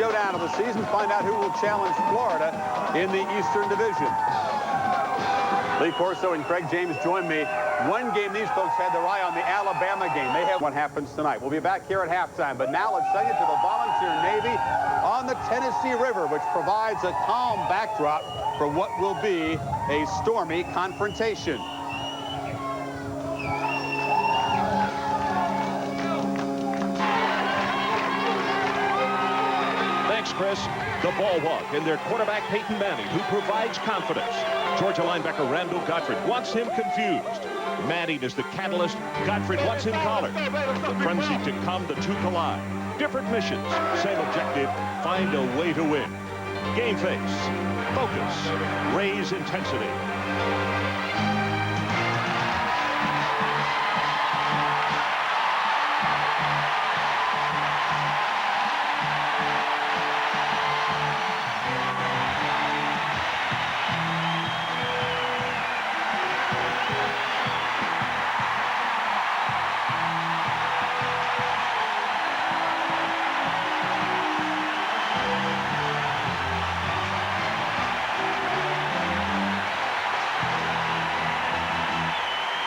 showdown of the season. Find out who will challenge Florida in the Eastern Division. Lee Corso and Craig James join me. One game these folks had their eye on, the Alabama game. They have what happens tonight. We'll be back here at halftime. But now let's send you to the Volunteer Navy on the Tennessee River, which provides a calm backdrop for what will be a stormy confrontation. Thanks, Chris. The ball hawk and their quarterback, Peyton Manning, who provides confidence. Georgia linebacker Randall Godfrey wants him confused. Manning is the catalyst. Godfrey wants him collared. The frenzy to come, the two collide. Different missions, same objective, find a way to win. Game face, focus, raise intensity.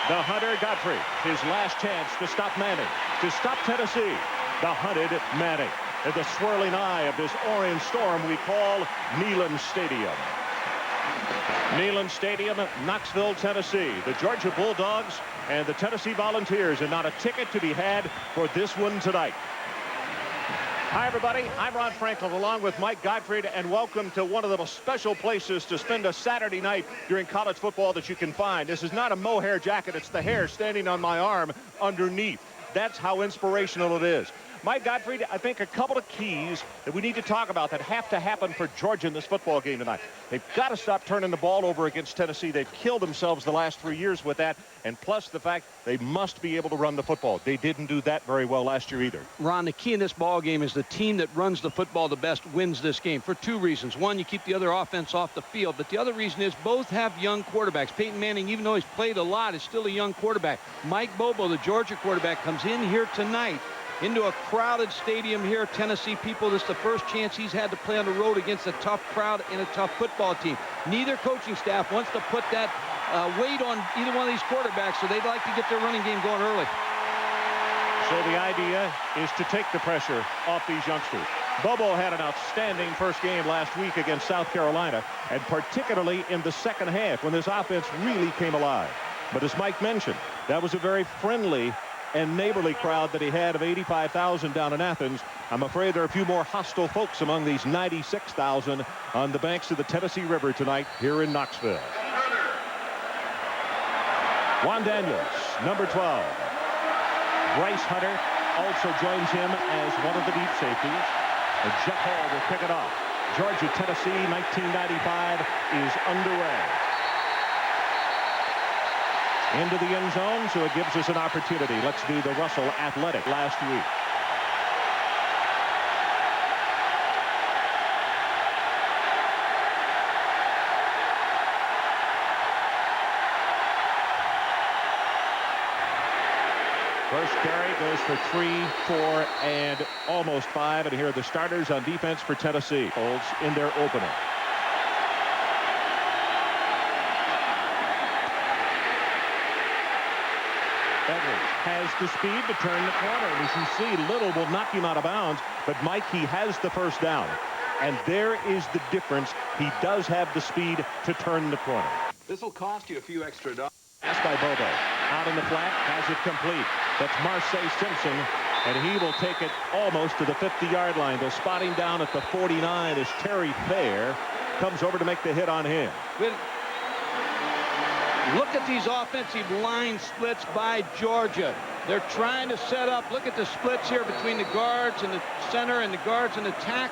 The hunter Godfrey, his last chance to stop Manning, to stop Tennessee. The hunted Manning in the swirling eye of this orange storm we call Neyland Stadium. Neyland Stadium, Knoxville, Tennessee. The Georgia Bulldogs and the Tennessee Volunteers, and not a ticket to be had for this one tonight. Hi, everybody. I'm Ron Franklin, along with Mike Gottfried, and welcome to one of the most special places to spend a Saturday night during college football that you can find. This is not a mohair jacket. It's the hair standing on my arm underneath. That's how inspirational it is. Mike Gottfried, I think a couple of keys that we need to talk about that have to happen for Georgia in this football game tonight. They've got to stop turning the ball over against Tennessee. They've killed themselves the last 3 years with that, and plus the fact they must be able to run the football. They didn't do that very well last year either. Ron, the key in this ball game is the team that runs the football the best wins this game for two reasons. One, you keep the other offense off the field, but the other reason is both have young quarterbacks. Peyton Manning, even though he's played a lot, is still a young quarterback. Mike Bobo, the Georgia quarterback, comes in here tonight into a crowded stadium here. Tennessee people, this is the first chance he's had to play on the road against a tough crowd and a tough football team. Neither coaching staff wants to put that weight on either one of these quarterbacks, so they'd like to get their running game going early. So the idea is to take the pressure off these youngsters. Bobo had an outstanding first game last week against South Carolina, and particularly in the second half when this offense really came alive. But as Mike mentioned, that was a very friendly and neighborly crowd that he had of 85,000 down in Athens. I'm afraid there are a few more hostile folks among these 96,000 on the banks of the Tennessee River tonight here in Knoxville. Juan Daniels, number 12. Bryce Hunter also joins him as one of the deep safeties. And Jeff Hall will pick it off. Georgia, Tennessee, 1995 is underway. Into the end zone, so it gives us an opportunity. Let's do the Russell Athletic last week. First carry goes for 3, 4, and almost 5. And here are the starters on defense for Tennessee. Holds in their opener. Edwards has the speed to turn the corner. And as you see, Little will knock him out of bounds. But Mike, he has the first down. And there is the difference. He does have the speed to turn the corner. This will cost you a few extra dollars. Pass by Bobo. Out in the flat, has it complete. That's Marseille Simpson. And he will take it almost to the 50-yard line. They'll spot him down at the 49 as Terry Fair comes over to make the hit on him. Look at these offensive line splits by Georgia. They're trying to set up. Look at the splits here between the guards and the center and the guards and the tack.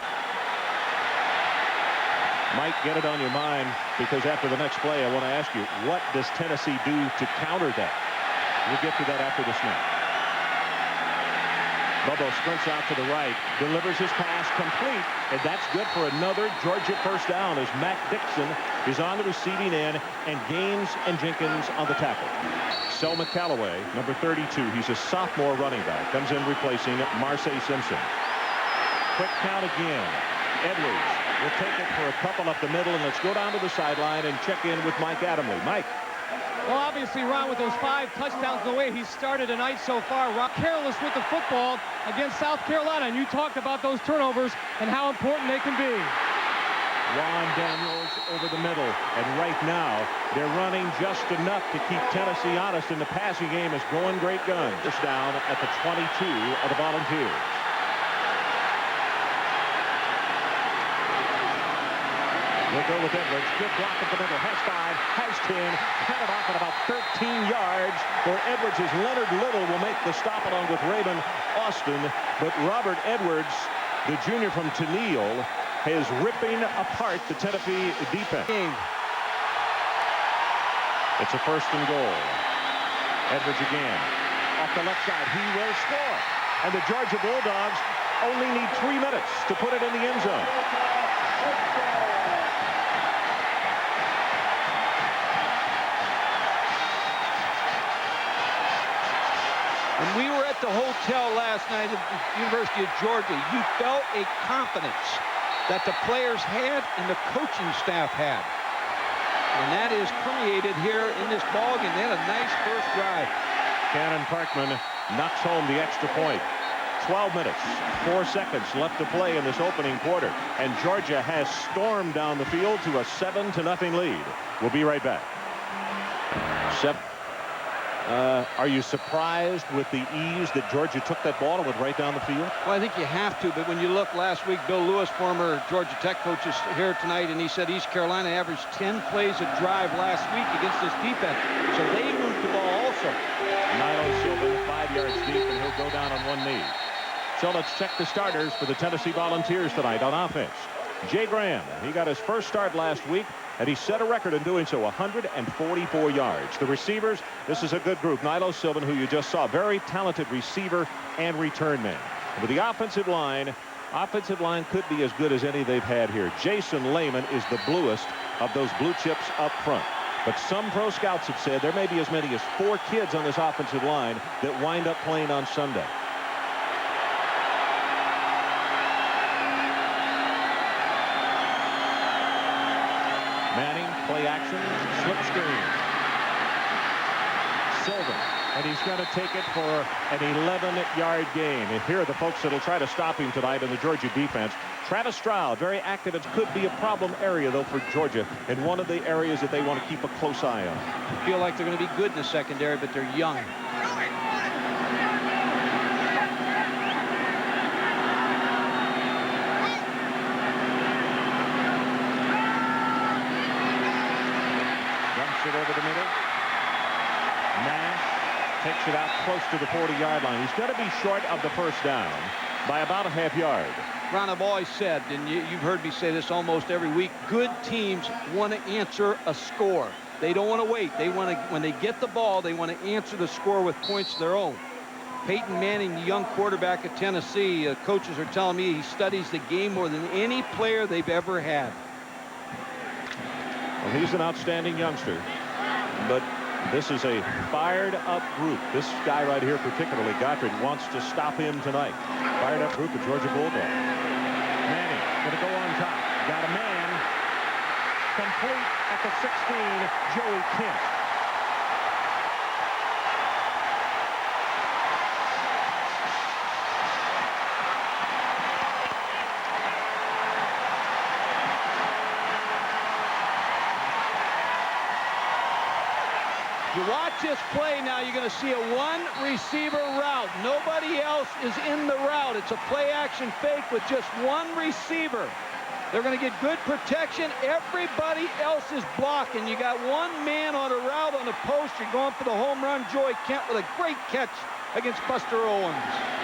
Mike, get it on your mind, because after the next play, I want to ask you, what does Tennessee do to counter that? We'll get to that after the snap. Bobo sprints out to the right, delivers his pass complete, and that's good for another Georgia first down as Matt Dixon is on the receiving end and Gaines and Jenkins on the tackle. Selma Callaway, number 32, he's a sophomore running back, comes in replacing Marseille Simpson. Quick count again. Edwards will take it for a couple up the middle, and let's go down to the sideline and check in with Mike Adamle. Mike. Well, obviously, Ron, with those 5 touchdowns, the way he started tonight so far, Ron, careless with the football against South Carolina, and you talked about those turnovers and how important they can be. Juan Daniels over the middle, and right now they're running just enough to keep Tennessee honest, and the passing game is going great guns. Just down at the 22 of the Volunteers. We'll go with Edwards. Good block at the middle. Has 5, has 10. Cut it off at about 13 yards for Edwards, as Leonard Little will make the stop along with Raymond Austin. But Robert Edwards, the junior from Tennille, is ripping apart the Tennessee defense. It's a 1st and goal. Edwards again. Off the left side. He will score. And the Georgia Bulldogs only need 3 minutes to put it in the end zone. When we were at the hotel last night at the University of Georgia, you felt a confidence that the players had and the coaching staff had. And that is permeated here in this ballgame. They had a nice first drive. Cannon Parkman knocks home the extra point. 12 minutes, 4 seconds left to play in this opening quarter. And Georgia has stormed down the field to a 7-0 lead. We'll be right back. Are you surprised with the ease that Georgia took that ball and went right down the field? Well, I think you have to, but when you look last week, Bill Lewis, former Georgia Tech coach, is here tonight, and he said East Carolina averaged 10 plays a drive last week against this defense. So they moved the ball also. Nilo Silva 5 yards deep, and he'll go down on one knee. So let's check the starters for the Tennessee Volunteers tonight on offense. Jay Graham, he got his first start last week, and he set a record in doing so, 144 yards. The receivers, this is a good group. Nilo Silva, who you just saw, very talented receiver and return man. With the offensive line could be as good as any they've had here. Jason Lehman is the bluest of those blue chips up front. But some pro scouts have said there may be as many as 4 kids on this offensive line that wind up playing on Sunday. Manning, play action, slip screen. Silva, and he's going to take it for an 11-yard gain. And here are the folks that will try to stop him tonight in the Georgia defense. Travis Stroud, very active. It could be a problem area, though, for Georgia, and one of the areas that they want to keep a close eye on. I feel like they're going to be good in the secondary, but they're young. It over the middle. Nash takes it out close to the 40-yard line. He's going to be short of the first down by about a half yard. Ron, I've always said, and you've heard me say this almost every week, good teams want to answer a score. They don't want to wait. They want to, when they get the ball, they want to answer the score with points of their own. Peyton Manning, the young quarterback at Tennessee, coaches are telling me he studies the game more than any player they've ever had. Well, he's an outstanding youngster, but this is a fired-up group. This guy right here, particularly Gottfried, wants to stop him tonight. Fired-up group of Georgia Bulldogs. Manning going to go on top. Got a man complete at the 16, Joey Kent. You watch this play now, you're going to see a one-receiver route. Nobody else is in the route. It's a play-action fake with just one receiver. They're going to get good protection. Everybody else is blocking. You got one man on a route on the post. You're going for the home run. Joey Kent with a great catch against Buster Owens.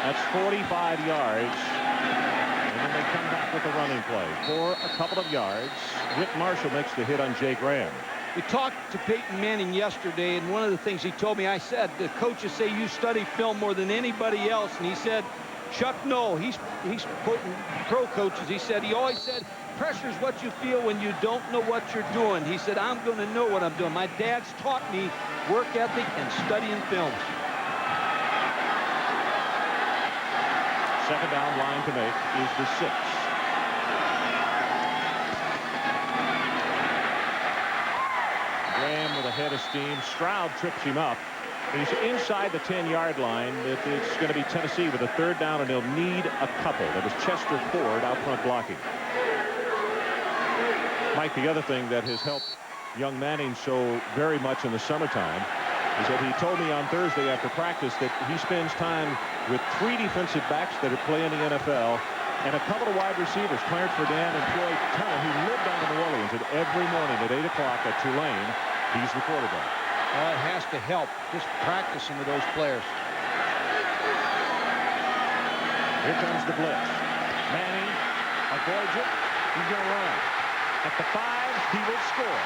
That's 45 yards. And then they come back with the running play for a couple of yards. Whit Marshall makes the hit on Jay Graham. We talked to Peyton Manning yesterday, and one of the things he told me, I said, the coaches say you study film more than anybody else. And he said, Chuck, no. He's quoting pro coaches. He said, he always said, pressure's what you feel when you don't know what you're doing. He said, I'm going to know what I'm doing. My dad's taught me work ethic and studying film. Second down line to make is the 6. head of steam. Stroud trips him up. He's inside the 10-yard line. It's going to be Tennessee with a 3rd down, and they'll need a couple. That was Chester Ford out front blocking. Mike, the other thing that has helped young Manning so very much in the summertime is that he told me on Thursday after practice that he spends time with 3 defensive backs that are playing in the NFL and a couple of wide receivers, Clarence Verdun and Troy Tellen, who live down in New Orleans, and every morning at 8 o'clock at Tulane, he's the quarterback. It has to help, just practicing with those players. Here comes the blitz. Manning avoids it. He's going to run. At the 5, he will score.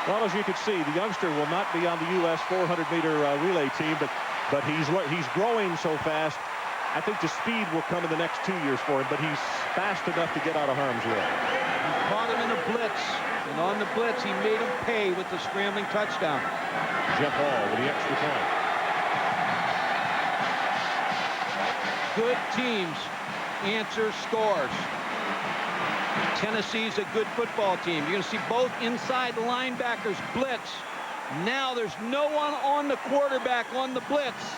Well, as you can see, the youngster will not be on the U.S. 400-meter relay team, but he's growing so fast. I think the speed will come in the next 2 years for him, but he's fast enough to get out of harm's way. He caught him in a blitz, and on the blitz, he made him pay with the scrambling touchdown. Jeff Hall with the extra point. Good teams answer scores. Tennessee's a good football team. You're going to see both inside linebackers blitz. Now there's no one on the quarterback on the blitz.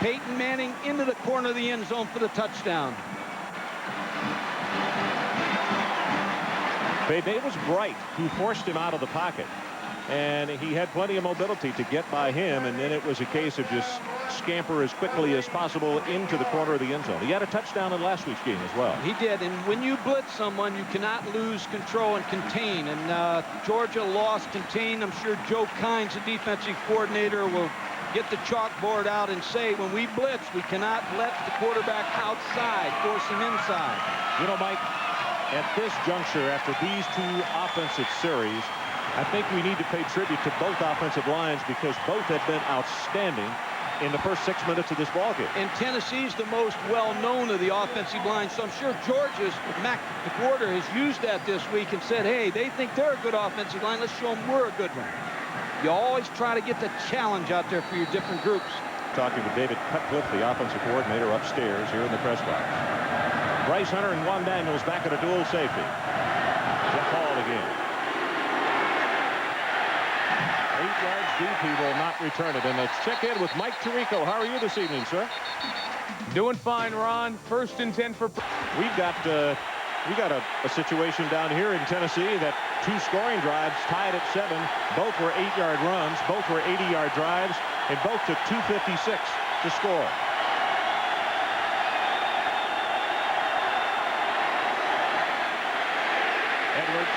Peyton Manning into the corner of the end zone for the touchdown. It was Bright who forced him out of the pocket. And he had plenty of mobility to get by him, and then it was a case of just scamper as quickly as possible into the corner of the end zone. He had a touchdown in last week's game as well. He did, and when you blitz someone, you cannot lose control and contain, and Georgia lost contain. I'm sure Joe Kynes, the defensive coordinator, will get the chalkboard out and say, when we blitz, we cannot let the quarterback outside, force him inside. You know, Mike, at this juncture, after these 2 offensive series, I think we need to pay tribute to both offensive lines because both have been outstanding in the first 6 minutes of this ballgame. And Tennessee's the most well-known of the offensive line, so I'm sure Georgia's Mac McWhorter has used that this week and said, hey, they think they're a good offensive line. Let's show them we're a good one. You always try to get the challenge out there for your different groups. Talking with David Cutcliffe, the offensive coordinator, upstairs here in the press box. Bryce Hunter and Juan Daniels back at a dual safety. Jeff Hall again. 8 yards deep, he will not return it. And let's check in with Mike Tirico. How are you this evening, sir? Doing fine, Ron. 1st and 10 for... We got a situation down here in Tennessee that 2 scoring drives tied at 7. Both were 8-yard runs. Both were 80-yard drives. And both took 2:56 to score. Edwards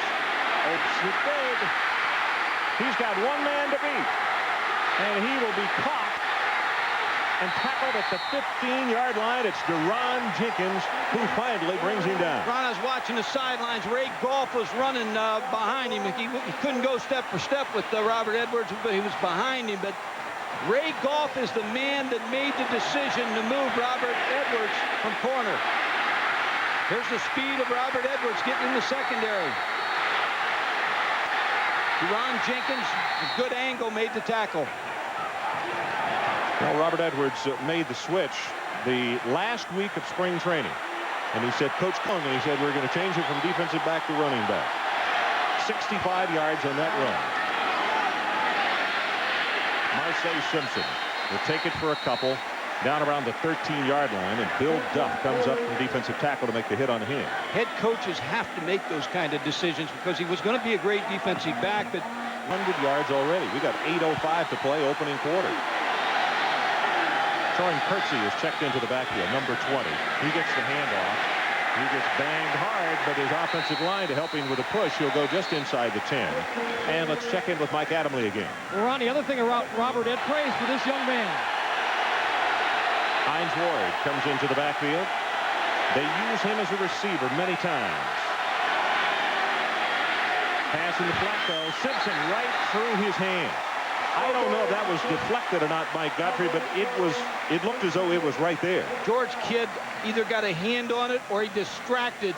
opens it big. He's got 1 man to beat. And he will be caught and tackled at the 15-yard line. It's Deron Jenkins who finally brings him down. Ron, I was watching the sidelines. Ray Goff was running behind him. He couldn't go step for step with Robert Edwards, but he was behind him. But Ray Goff is the man that made the decision to move Robert Edwards from corner. Here's the speed of Robert Edwards getting in the secondary. Deron Jenkins, a good angle, made the tackle. Well, Robert Edwards made the switch the last week of spring training. And he said, Coach Kung, and he said, we're going to change it from defensive back to running back. 65 yards on that run. Marseille Simpson will take it for a couple down around the 13-yard line, and Bill Duff comes up from defensive tackle to make the hit on him. Head coaches have to make those kind of decisions because he was going to be a great defensive back, but 100 yards already. We got 8:05 to play opening quarter. Troy Kirksey is checked into the backfield, number 20. He gets the handoff. He gets banged hard, but his offensive line to help him with a push. He'll go just inside the 10. And let's check in with Mike Adamle again. Well, Ron, the other thing about Robert, Ed prays for this young man. Hines Ward comes into the backfield. They use him as a receiver many times. Pass in the flat, though. Simpson right through his hand. I don't know if that was deflected or not, Mike Godfrey, but it looked as though it was right there. George Kidd either got a hand on it or he distracted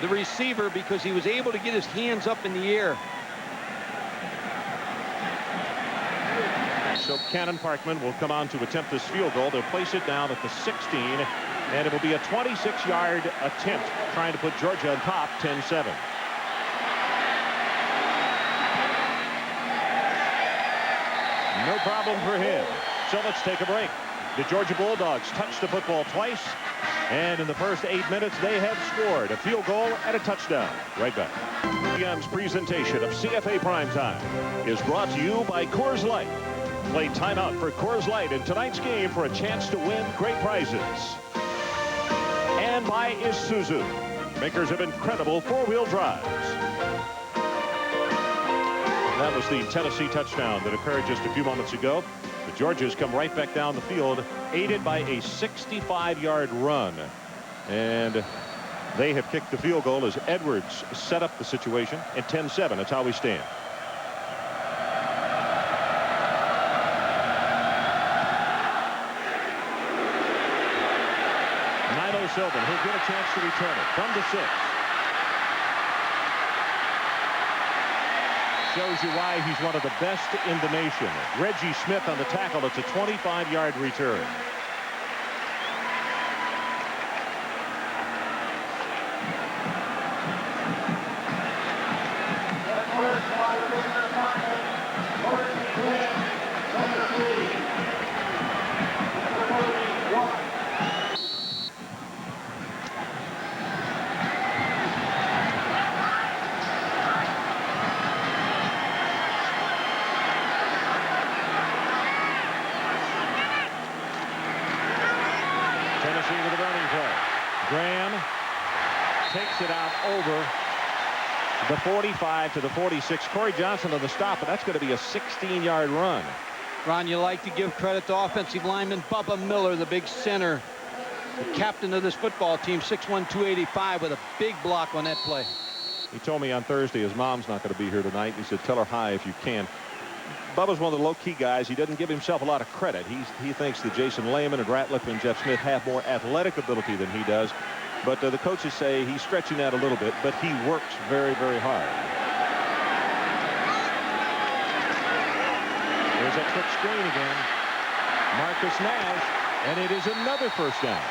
the receiver because he was able to get his hands up in the air. So Cannon Parkman will come on to attempt this field goal. They'll place it down at the 16, and it will be a 26-yard attempt trying to put Georgia on top 10-7. No problem for him. So let's take a break. The Georgia Bulldogs touched the football twice, and in the first 8 minutes they have scored a field goal and a touchdown. Right back. ESPN's presentation of CFA Primetime is brought to you by Coors Light. Play timeout for Coors Light in tonight's game for a chance to win great prizes. And by Isuzu, makers of incredible four-wheel drives. That was the Tennessee touchdown that occurred just a few moments ago. The Georgians come right back down the field, aided by a 65-yard run. And they have kicked the field goal as Edwards set up the situation at 10-7. That's how we stand. Sylvan, he'll get a chance to return it from the 6. Shows you why he's one of the best in the nation. Reggie Smith on the tackle. It's a 25-yard return. Takes it out over the 45 to the 46. Corey Johnson on the stop, but that's going to be a 16-yard run. Ron, you like to give credit to offensive lineman Bubba Miller, the big center, the captain of this football team, 6'1", 285, with a big block on that play. He told me on Thursday his mom's not going to be here tonight. He said, tell her hi if you can. Bubba's one of the low-key guys. He doesn't give himself a lot of credit. He thinks that Jason Lehman and Ratliff and Jeff Smith have more athletic ability than he does. But the coaches say he's stretching that a little bit, but he works very, very hard. There's a trick screen again. Marcus Nash, and it is another first down.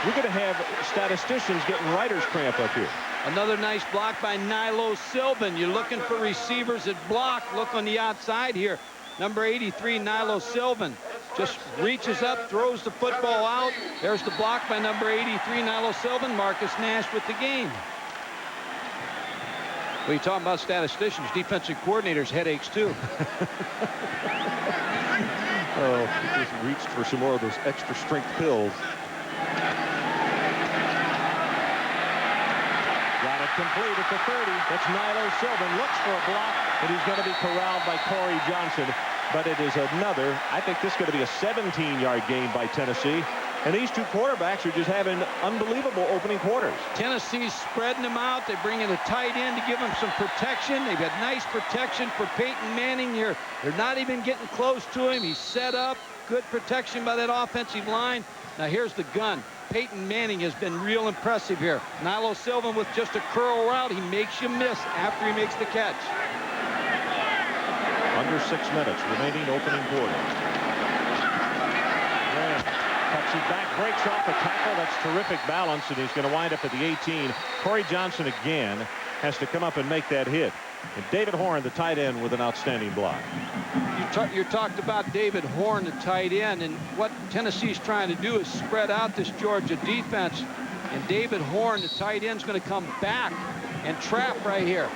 We're going to have statisticians getting writer's cramp up here. Another nice block by Nilo Sylvan. You're looking for receivers that block. Look on the outside here. Number 83, Nilo Sylvan, just reaches up, throws the football out. There's the block by number 83, Nilo Sylvan. Marcus Nash with the game. Well, you're talking about statisticians, defensive coordinators, headaches too. Oh, he just reached for some more of those extra strength pills. Got it complete at the 30. That's Nilo Sylvan. Looks for a block, and he's going to be corralled by Corey Johnson. But it is another, I think this is going to be a 17-yard gain by Tennessee. And these two quarterbacks are just having unbelievable opening quarters. Tennessee's spreading them out. They bring in a tight end to give them some protection. They've got nice protection for Peyton Manning here. They're not even getting close to him. He's set up. Good protection by that offensive line. Now here's the gun. Peyton Manning has been real impressive here. Nilo Sylvan with just a curl route. He makes you miss after he makes the catch. Under 6 minutes remaining opening quarter. Graham cuts it back, breaks off the tackle. That's terrific balance, and he's going to wind up at the 18. Corey Johnson again has to come up and make that hit. And David Horn, the tight end, with an outstanding block. You talked about David Horn, the tight end, and what Tennessee's trying to do is spread out this Georgia defense. And David Horn, the tight end, is going to come back and trap right here.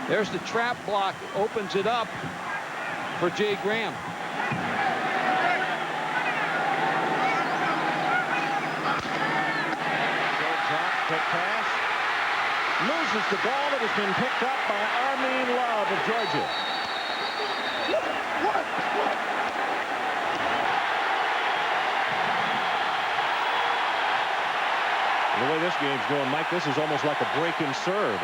There's the trap block, opens it up for Jay Graham. Short drop, quick pass. Loses the ball. It has been picked up by Armin Love of Georgia. The way this game's going, Mike, this is almost like a break and serve.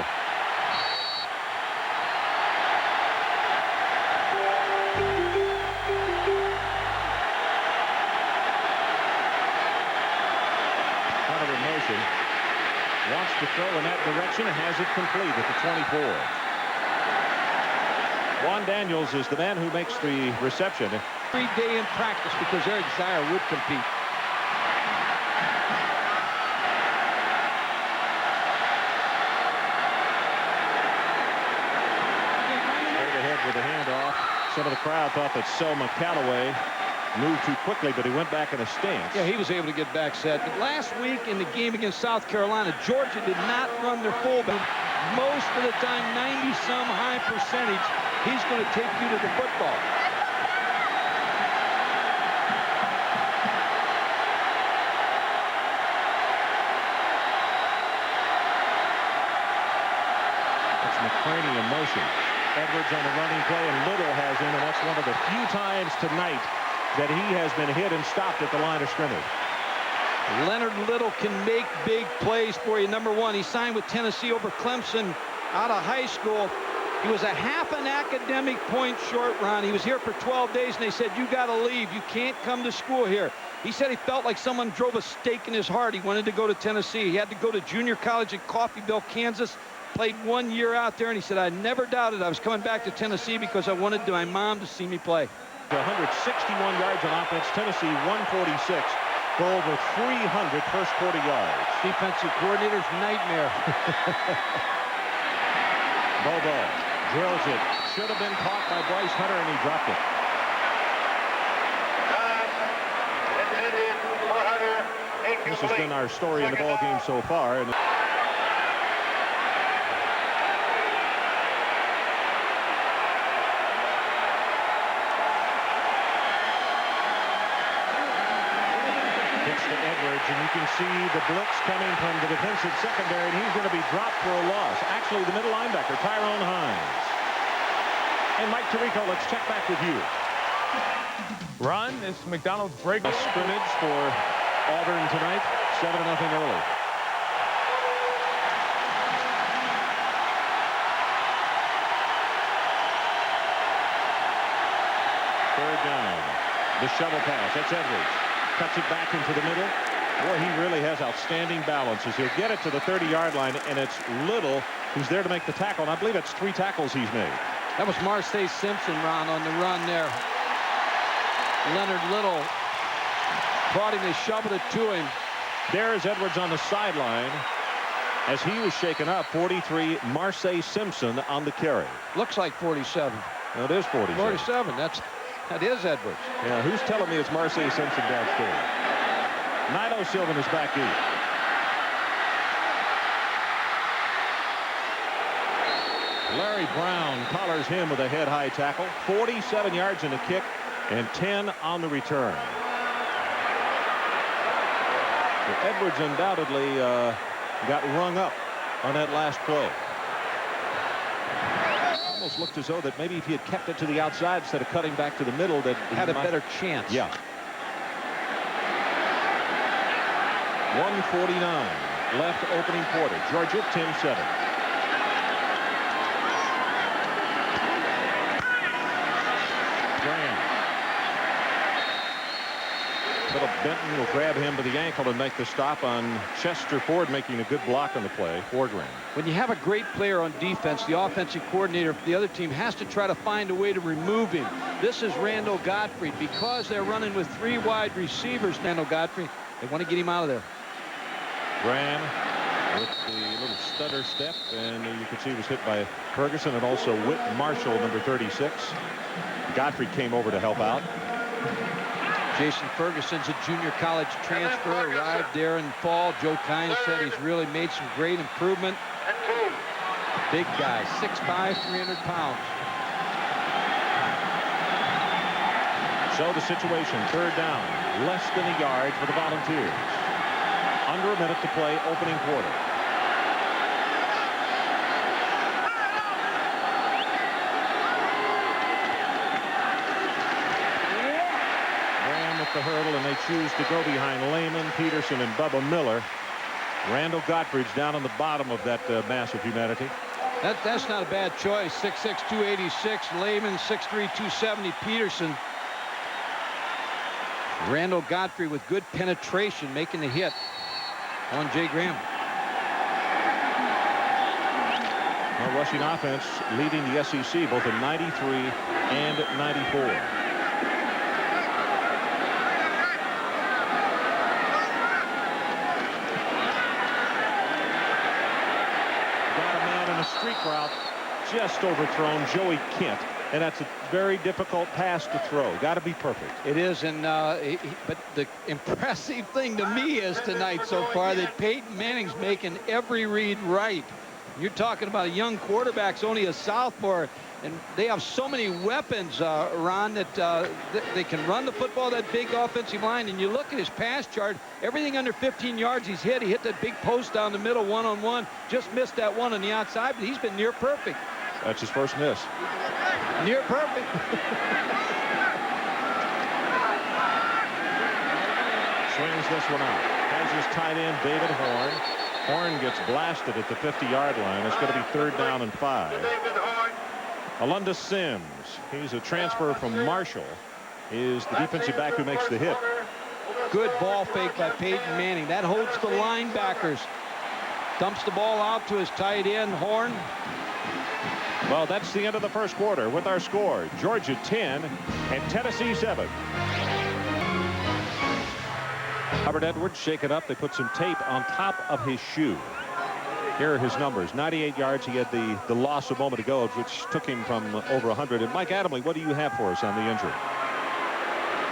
wants to throw in that direction and has it complete at the 24. Juan Daniels is the man who makes the reception. 3 day in practice because Eric Zier would compete. Straight ahead with the handoff. Some of the crowd thought that Selma Callaway moved too quickly, but he went back in a stance. Yeah, he was able to get back set. But last week in the game against South Carolina, Georgia did not run their fullback. Most of the time, 90-some high percentage, he's going to take you to the football. That's McCraney in motion. Edwards on the running play, and Little has in, and that's one of the few times tonight that he has been hit and stopped at the line of scrimmage. Leonard Little can make big plays for you. Number one, he signed with Tennessee over Clemson out of high school. He was a half an academic point short, Ron. He was here for 12 days, and they said, you got to leave. You can't come to school here. He said he felt like someone drove a stake in his heart. He wanted to go to Tennessee. He had to go to junior college in Coffeyville, Kansas. Played 1 year out there, and he said, I never doubted I was coming back to Tennessee because I wanted my mom to see me play. 161 yards on offense. Tennessee 146 for over 300 first quarter yards. Defensive coordinator's nightmare. Bobo drills it. Should have been caught by Bryce Hunter, and he dropped it. This has been our story in the ball game so far. And and you can see the blitz coming from the defensive secondary, and he's going to be dropped for a loss. Actually, the middle linebacker, Tyrone Hines. And Mike Tirico, let's check back with you. Ron, it's McDonald's break. A scrimmage for Auburn tonight, 7-0 early. Third down. The shovel pass. That's Edwards. Cuts it back into the middle. Boy, he really has outstanding balance as he'll get it to the 30-yard line, and it's Little who's there to make the tackle. And I believe it's 3 tackles he's made. That was Marseille Simpson, Ron, on the run there. Leonard Little brought him, they shoveled it to him. There is Edwards on the sideline as he was shaken up. 43, Marseille Simpson on the carry. Looks like 47. No, it is 47. 47, that is Edwards. Yeah, who's telling me it's Marseille Simpson downstairs? Nino Sylvan is back deep. Larry Brown collars him with a head-high tackle. 47 yards in the kick and 10 on the return. So Edwards undoubtedly got rung up on that last play. Almost looked as though that maybe if he had kept it to the outside instead of cutting back to the middle, that he had a better chance. Yeah. 1:49 left opening quarter. Georgia 10-7. Graham. Philip Benton will grab him by the ankle and make the stop on Chester Ford, making a good block on the play for Graham. When you have a great player on defense, the offensive coordinator for the other team has to try to find a way to remove him. This is Randall Godfrey. Because they're running with 3 wide receivers, Randall Godfrey, they want to get him out of there. Graham with the little stutter step, and you can see he was hit by Ferguson and also Whit Marshall, number 36. Godfrey came over to help out. Jason Ferguson's a junior college transfer, arrived there in the fall. Joe Kynes said he's really made some great improvement. Big guy, 6'5", 300 pounds. So the situation, third down, less than a yard for the Volunteers. Under a minute to play, opening quarter. Graham with the hurdle, and they choose to go behind Lehman, Peterson, and Bubba Miller. Randall Godfrey's down on the bottom of that mass of humanity. That's not a bad choice. 6'6", 286. Lehman, 6'3", 270. Peterson. Randall Godfrey with good penetration, making the hit on Jay Graham. rushing offense, leading the SEC both in 93 and 94. Streak route, just overthrown Joey Kent, and that's a very difficult pass to throw. Got to be perfect. It is, and but the impressive thing to me is tonight so far that Peyton Manning's making every read right. You're talking about a young quarterback's only a sophomore, and they have so many weapons, Ron, that they can run the football, that big offensive line. And you look at his pass chart, everything under 15 yards he's hit. He hit that big post down the middle, one-on-one. Just missed that one on the outside, but he's been near perfect. That's his first miss. Near perfect. Swings this one out. Has his tight end, David Horn. Horn gets blasted at the 50-yard line. It's going to be 3rd down and 5. Alunda Sims, he's a transfer from Marshall, is the defensive back who makes the hit. Good ball fake by Peyton Manning. That holds the linebackers. Dumps the ball out to his tight end, Horn. Well, that's the end of the first quarter with our score. Georgia 10 and Tennessee 7. Robert Edwards shaken up. They put some tape on top of his shoe. Here are his numbers. 98 yards. He had the loss a moment ago, which took him from over 100. And Mike Adamle, what do you have for us on the injury?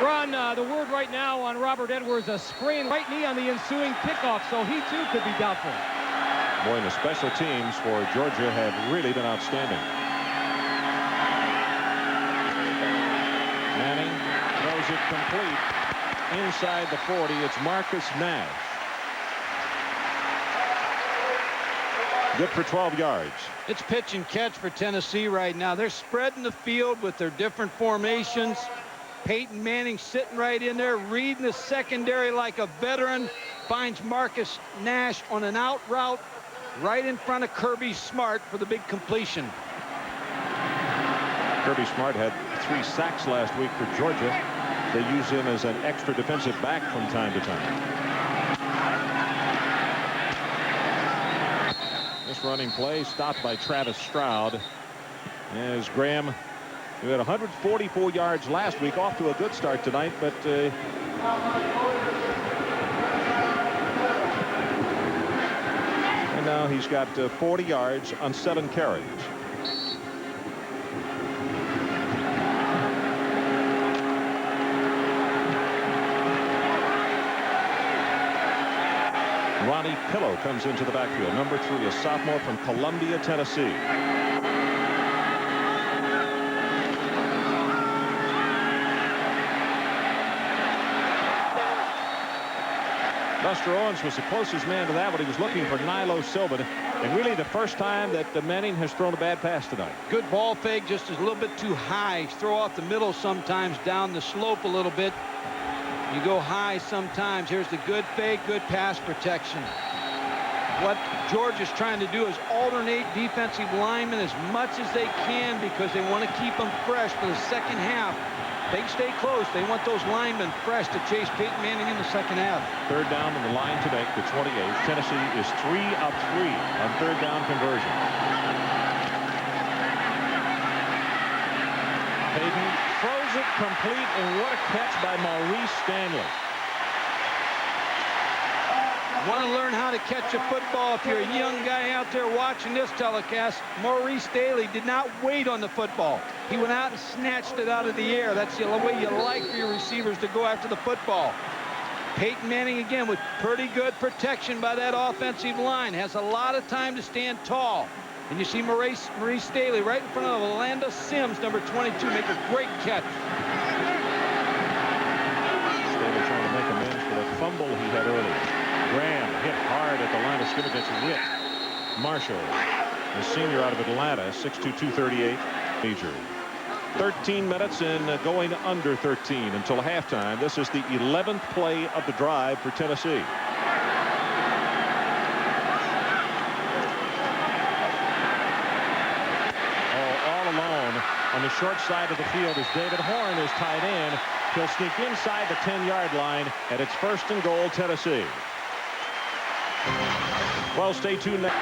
Ron, the word right now on Robert Edwards, a sprained right knee on the ensuing kickoff, so he too could be doubtful. Boy, and the special teams for Georgia have really been outstanding. Manning throws it complete inside the 40. It's Marcus Nash. Good for 12 yards. It's pitch and catch for Tennessee right now. They're spreading the field with their different formations. Peyton Manning sitting right in there, reading the secondary like a veteran. Finds Marcus Nash on an out route right in front of Kirby Smart for the big completion. Kirby Smart had 3 sacks last week for Georgia. They use him as an extra defensive back from time to time. This running play stopped by Travis Stroud as Graham, who had 144 yards last week, off to a good start tonight, but and now he's got 40 yards on 7 carries. Ronnie Pillow comes into the backfield. Number 3, a sophomore from Columbia, Tennessee. Buster Owens was the closest man to that when he was looking for Nilo Sylvan, and really the first time that Manning has thrown a bad pass tonight. Good ball fake, just a little bit too high. Throw off the middle sometimes, down the slope a little bit. You go high sometimes. Here's the good fake, good pass protection. What Georgia's trying to do is alternate defensive linemen as much as they can because they want to keep them fresh for the second half. They stay close. They want those linemen fresh to chase Peyton Manning in the second half. 3rd down on the line to make, the 28. Tennessee is 3 of 3 on 3rd down conversion. Peyton throws it complete, and what a catch by Maurice Stanley. Want to learn how to catch a football? If you're a young guy out there watching this telecast, Maurice Staley did not wait on the football. He went out and snatched it out of the air. That's the way you like for your receivers to go after the football. Peyton Manning again with pretty good protection by that offensive line. Has a lot of time to stand tall. And you see Maurice Staley right in front of Alunda Sims, number 22, make a great catch. Staley trying to make amends for the fumble he had earlier. Graham hit hard at the line of scrimmage. It's Whit Marshall, the senior out of Atlanta, 6'2", 238. Major. 13 minutes and going under 13 until halftime. This is the 11th play of the drive for Tennessee. All alone on the short side of the field is David Horn, his tight end. He'll sneak inside the 10-yard line, and it's 1st and goal, Tennessee. Well, stay tuned now.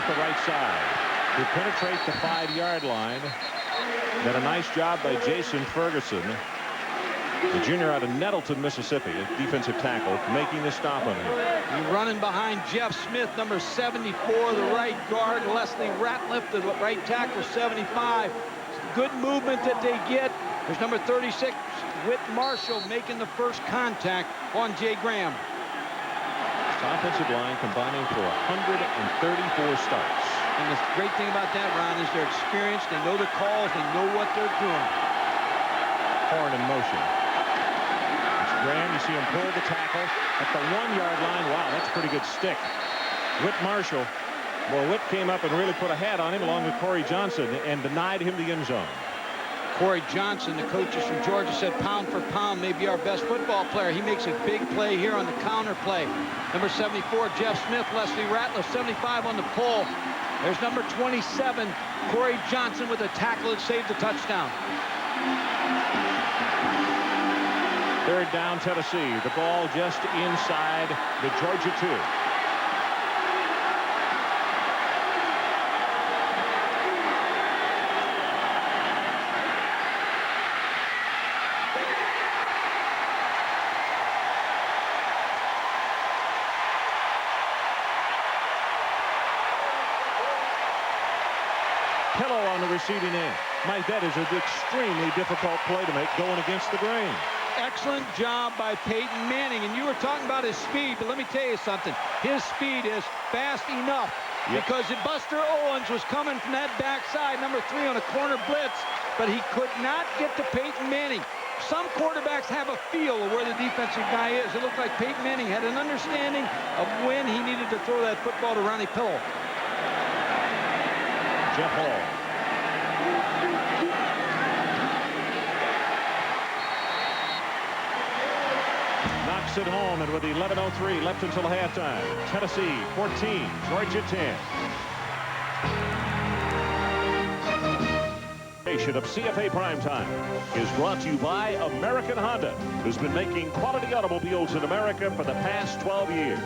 the right side to penetrate the 5-yard line. Did a nice job by Jason Ferguson, the junior out of Nettleton, Mississippi, a defensive tackle, making the stop on him. You're running behind Jeff Smith, number 74, the right guard. Leslie Ratliff, the right tackle, 75. Good movement that they get. There's number 36, Whit Marshall, making the first contact on Jay Graham. This offensive line combining for 134 starts. And the great thing about that, Ron, is they're experienced. They know the calls. They know what they're doing. Horn in motion. It's Graham. You see him pull the tackle at the 1-yard line. Wow, that's a pretty good stick. Whit Marshall. Well, Whit came up and really put a hat on him along with Corey Johnson and denied him the end zone. Corey Johnson, the coaches from Georgia, said pound for pound may be our best football player. He makes a big play here on the counter play. Number 74, Jeff Smith, Leslie Ratliff, 75 on the pull. There's number 27, Corey Johnson, with a tackle that saved the touchdown. Third down, Tennessee. The ball just inside the Georgia 2. Pillow on the receiving end. Mike, that is an extremely difficult play to make going against the grain. Excellent job by Peyton Manning. And you were talking about his speed, but let me tell you something. His speed is fast enough. Yep. Because Buster Owens was coming from that backside, number 3 on a corner blitz, but he could not get to Peyton Manning. Some quarterbacks have a feel of where the defensive guy is. It looked like Peyton Manning had an understanding of when he needed to throw that football to Ronnie Pillow. Jeff Hall. Knocks it home, and with 11:03 left until halftime, Tennessee 14, Georgia 10. Of CFA Primetime is brought to you by American Honda, who's been making quality automobiles in America for the past 12 years.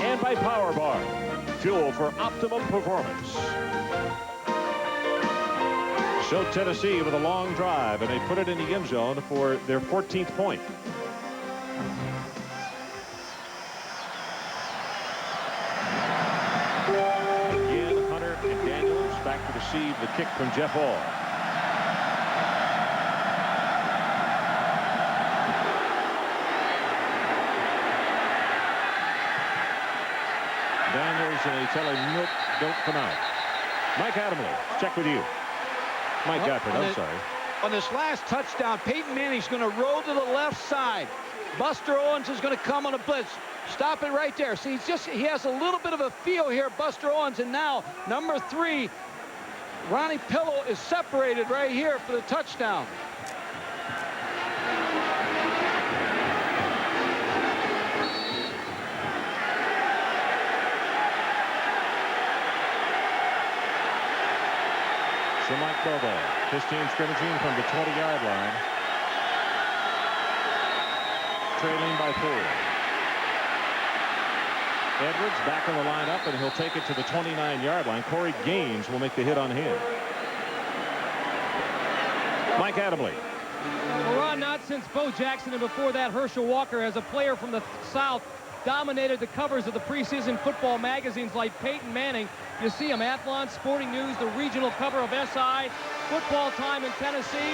And by Power Bar, fuel for optimum performance. So Tennessee with a long drive, and they put it in the end zone for their 14th point. Again, Hunter and Daniels back to receive the kick from Jeff Hall. Daniels, and they tell him, nope, don't come out. Mike Adamle, check with you. Mike Gottfried, I'm sorry. On this last touchdown, Peyton Manning's going to roll to the left side. Buster Owens is going to come on a blitz. Stop it right there. See, he has a little bit of a feel here, Buster Owens, and now number 3, Ronnie Pillow, is separated right here for the touchdown. So Mike Bobo, his team scrimmaging from the 20-yard line, trailing by 4. Edwards back on the lineup, and he'll take it to the 29-yard line. Corey Gaines will make the hit on him. Mike Adamle. Well, Ron, not since Bo Jackson and before that Herschel Walker, as a player from the South, dominated the covers of the preseason football magazines like Peyton Manning. You see him, Athlon, Sporting News, the regional cover of SI, Football Time in Tennessee.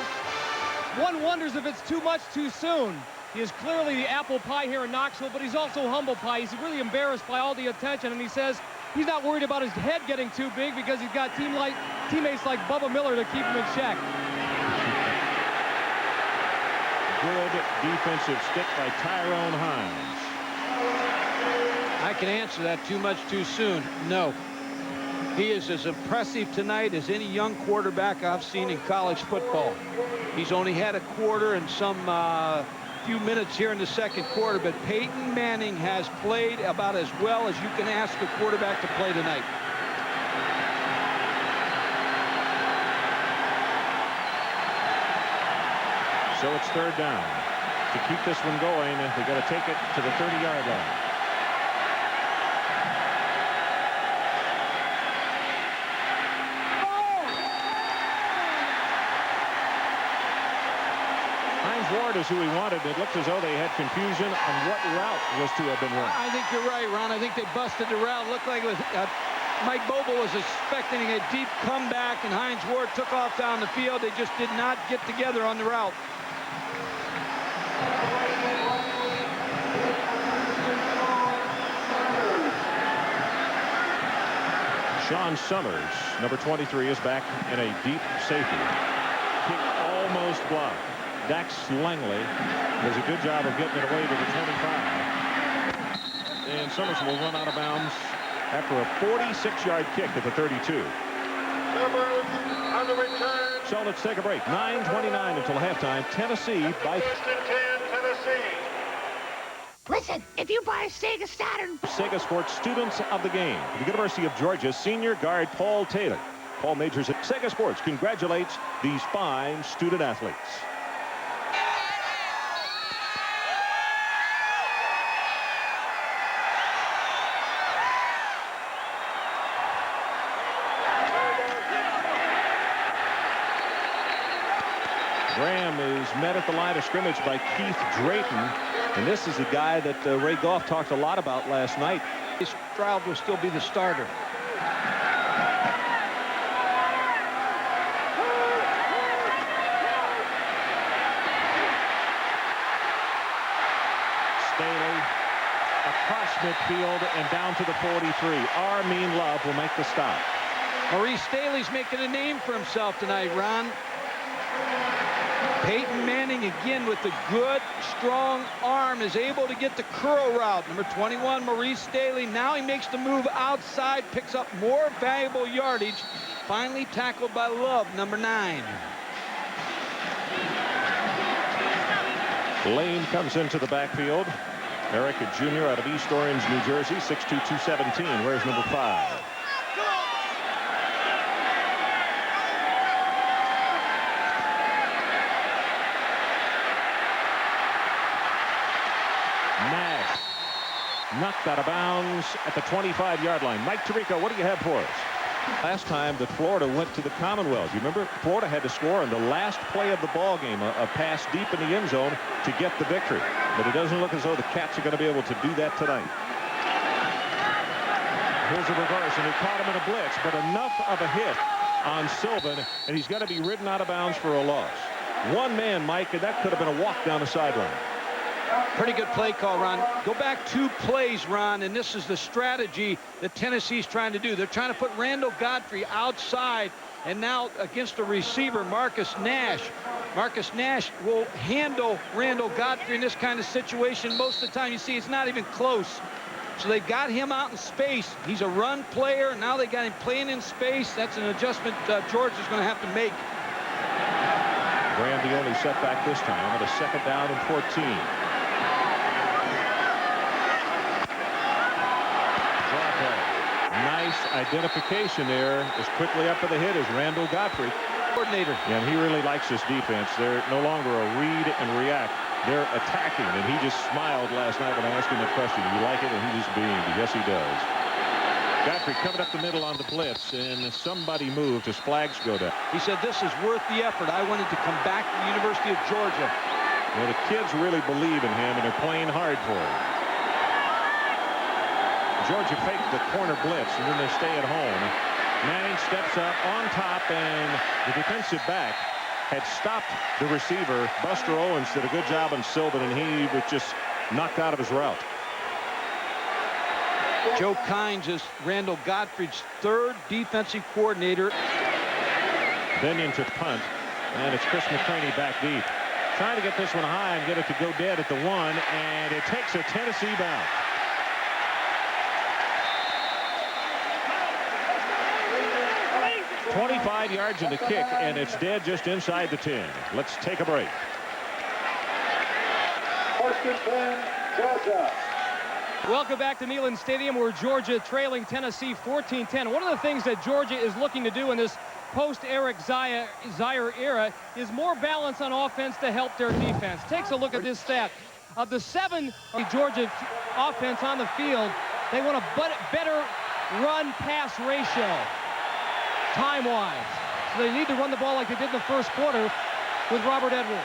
One wonders if it's too much too soon. He is clearly the apple pie here in Knoxville, but he's also humble pie. He's really embarrassed by all the attention, and he says he's not worried about his head getting too big because he's got teammates like Bubba Miller to keep him in check. Good defensive stick by Tyrone Hines. I can answer that too much too soon. No. He is as impressive tonight as any young quarterback I've seen in college football. He's only had a quarter and some few minutes here in the second quarter, but Peyton Manning has played about as well as you can ask a quarterback to play tonight. So it's third down. To keep this one going, they got to take it to the 30-yard line. Ward is who he wanted. It looks as though they had confusion on what route was to have been run. I think you're right, Ron. I think they busted the route. Looked like it was Mike Bobo was expecting a deep comeback, and Hines Ward took off down the field. They just did not get together on the route. Sean Summers, number 23, is back in a deep safety. Kick almost blocked. Dax Langley does a good job of getting it away to the 25. And Summers will run out of bounds after a 46-yard kick at the 32. So let's take a break. 9:29 until halftime. Tennessee by 10, Tennessee. Listen, if you buy a Sega Saturn... Sega Sports Students of the Game. The University of Georgia senior guard Paul Taylor. Paul majors at Sega Sports congratulates these fine student athletes. Graham is met at the line of scrimmage by Keith Drayton. And this is a guy that Ray Goff talked a lot about last night. Stroud will still be the starter. Staley across midfield and down to the 43. Armin Love will make the stop. Maurice Staley's making a name for himself tonight, Ron. Peyton Manning again with the good, strong arm is able to get the curl route. Number 21, Maurice Staley. Now he makes the move outside, picks up more valuable yardage. Finally tackled by Love, number 9. Lane comes into the backfield. Eric, a junior out of East Orange, New Jersey, 6'2", 217. Where's number 5? Nash knocked out of bounds at the 25-yard line. Mike Tirico, what do you have for us? Last time that Florida went to the Commonwealth, you remember Florida had to score on the last play of the ball game, a pass deep in the end zone to get the victory. But it doesn't look as though the Cats are going to be able to do that tonight. Here's a reverse, and he caught him in a blitz, but enough of a hit on Sylvan, and he's going to be ridden out of bounds for a loss. One man, Mike, and that could have been a walk down the sideline. Pretty good play call, Ron. Go back 2 plays, Ron, and this is the strategy that Tennessee's trying to do. They're trying to put Randall Godfrey outside, and now against the receiver, Marcus Nash. Marcus Nash will handle Randall Godfrey in this kind of situation. Most of the time, you see, it's not even close. So they've got him out in space. He's a run player. Now they got him playing in space. That's an adjustment George is going to have to make. Graham the only setback this time at a 2nd down and 14. Nice identification there. As quickly up to the hit as Randall Godfrey. Coordinator. And he really likes this defense. They're no longer a read and react. They're attacking. And he just smiled last night when I asked him that question. Do you like it? And he just beamed. Yes, he does. Godfrey coming up the middle on the blitz. And somebody moved as flags go down. He said, this is worth the effort. I wanted to come back to the University of Georgia. Well, the kids really believe in him, and they're playing hard for him. Georgia faked the corner blitz, and then they stay at home. Manning steps up on top, and the defensive back had stopped the receiver. Buster Owens did a good job on Sylvan, and he was just knocked out of his route. Joe Kynes is Randall Godfrey's 3rd defensive coordinator. Benyon to punt, and it's Chris McCraney back deep. Trying to get this one high and get it to go dead at the 1, and it takes a Tennessee bounce. 25 yards in the kick, and it's dead just inside the 10. Let's take a break. Georgia. Welcome back to Neyland Stadium, where Georgia trailing Tennessee 14-10. One of the things that Georgia is looking to do in this post-Eric Zaire era is more balance on offense to help their defense. Takes a look at this stat. Of the 7 Georgia offense on the field, they want a better run-pass ratio, time-wise. So they need to run the ball like they did in the first quarter with Robert Edwards.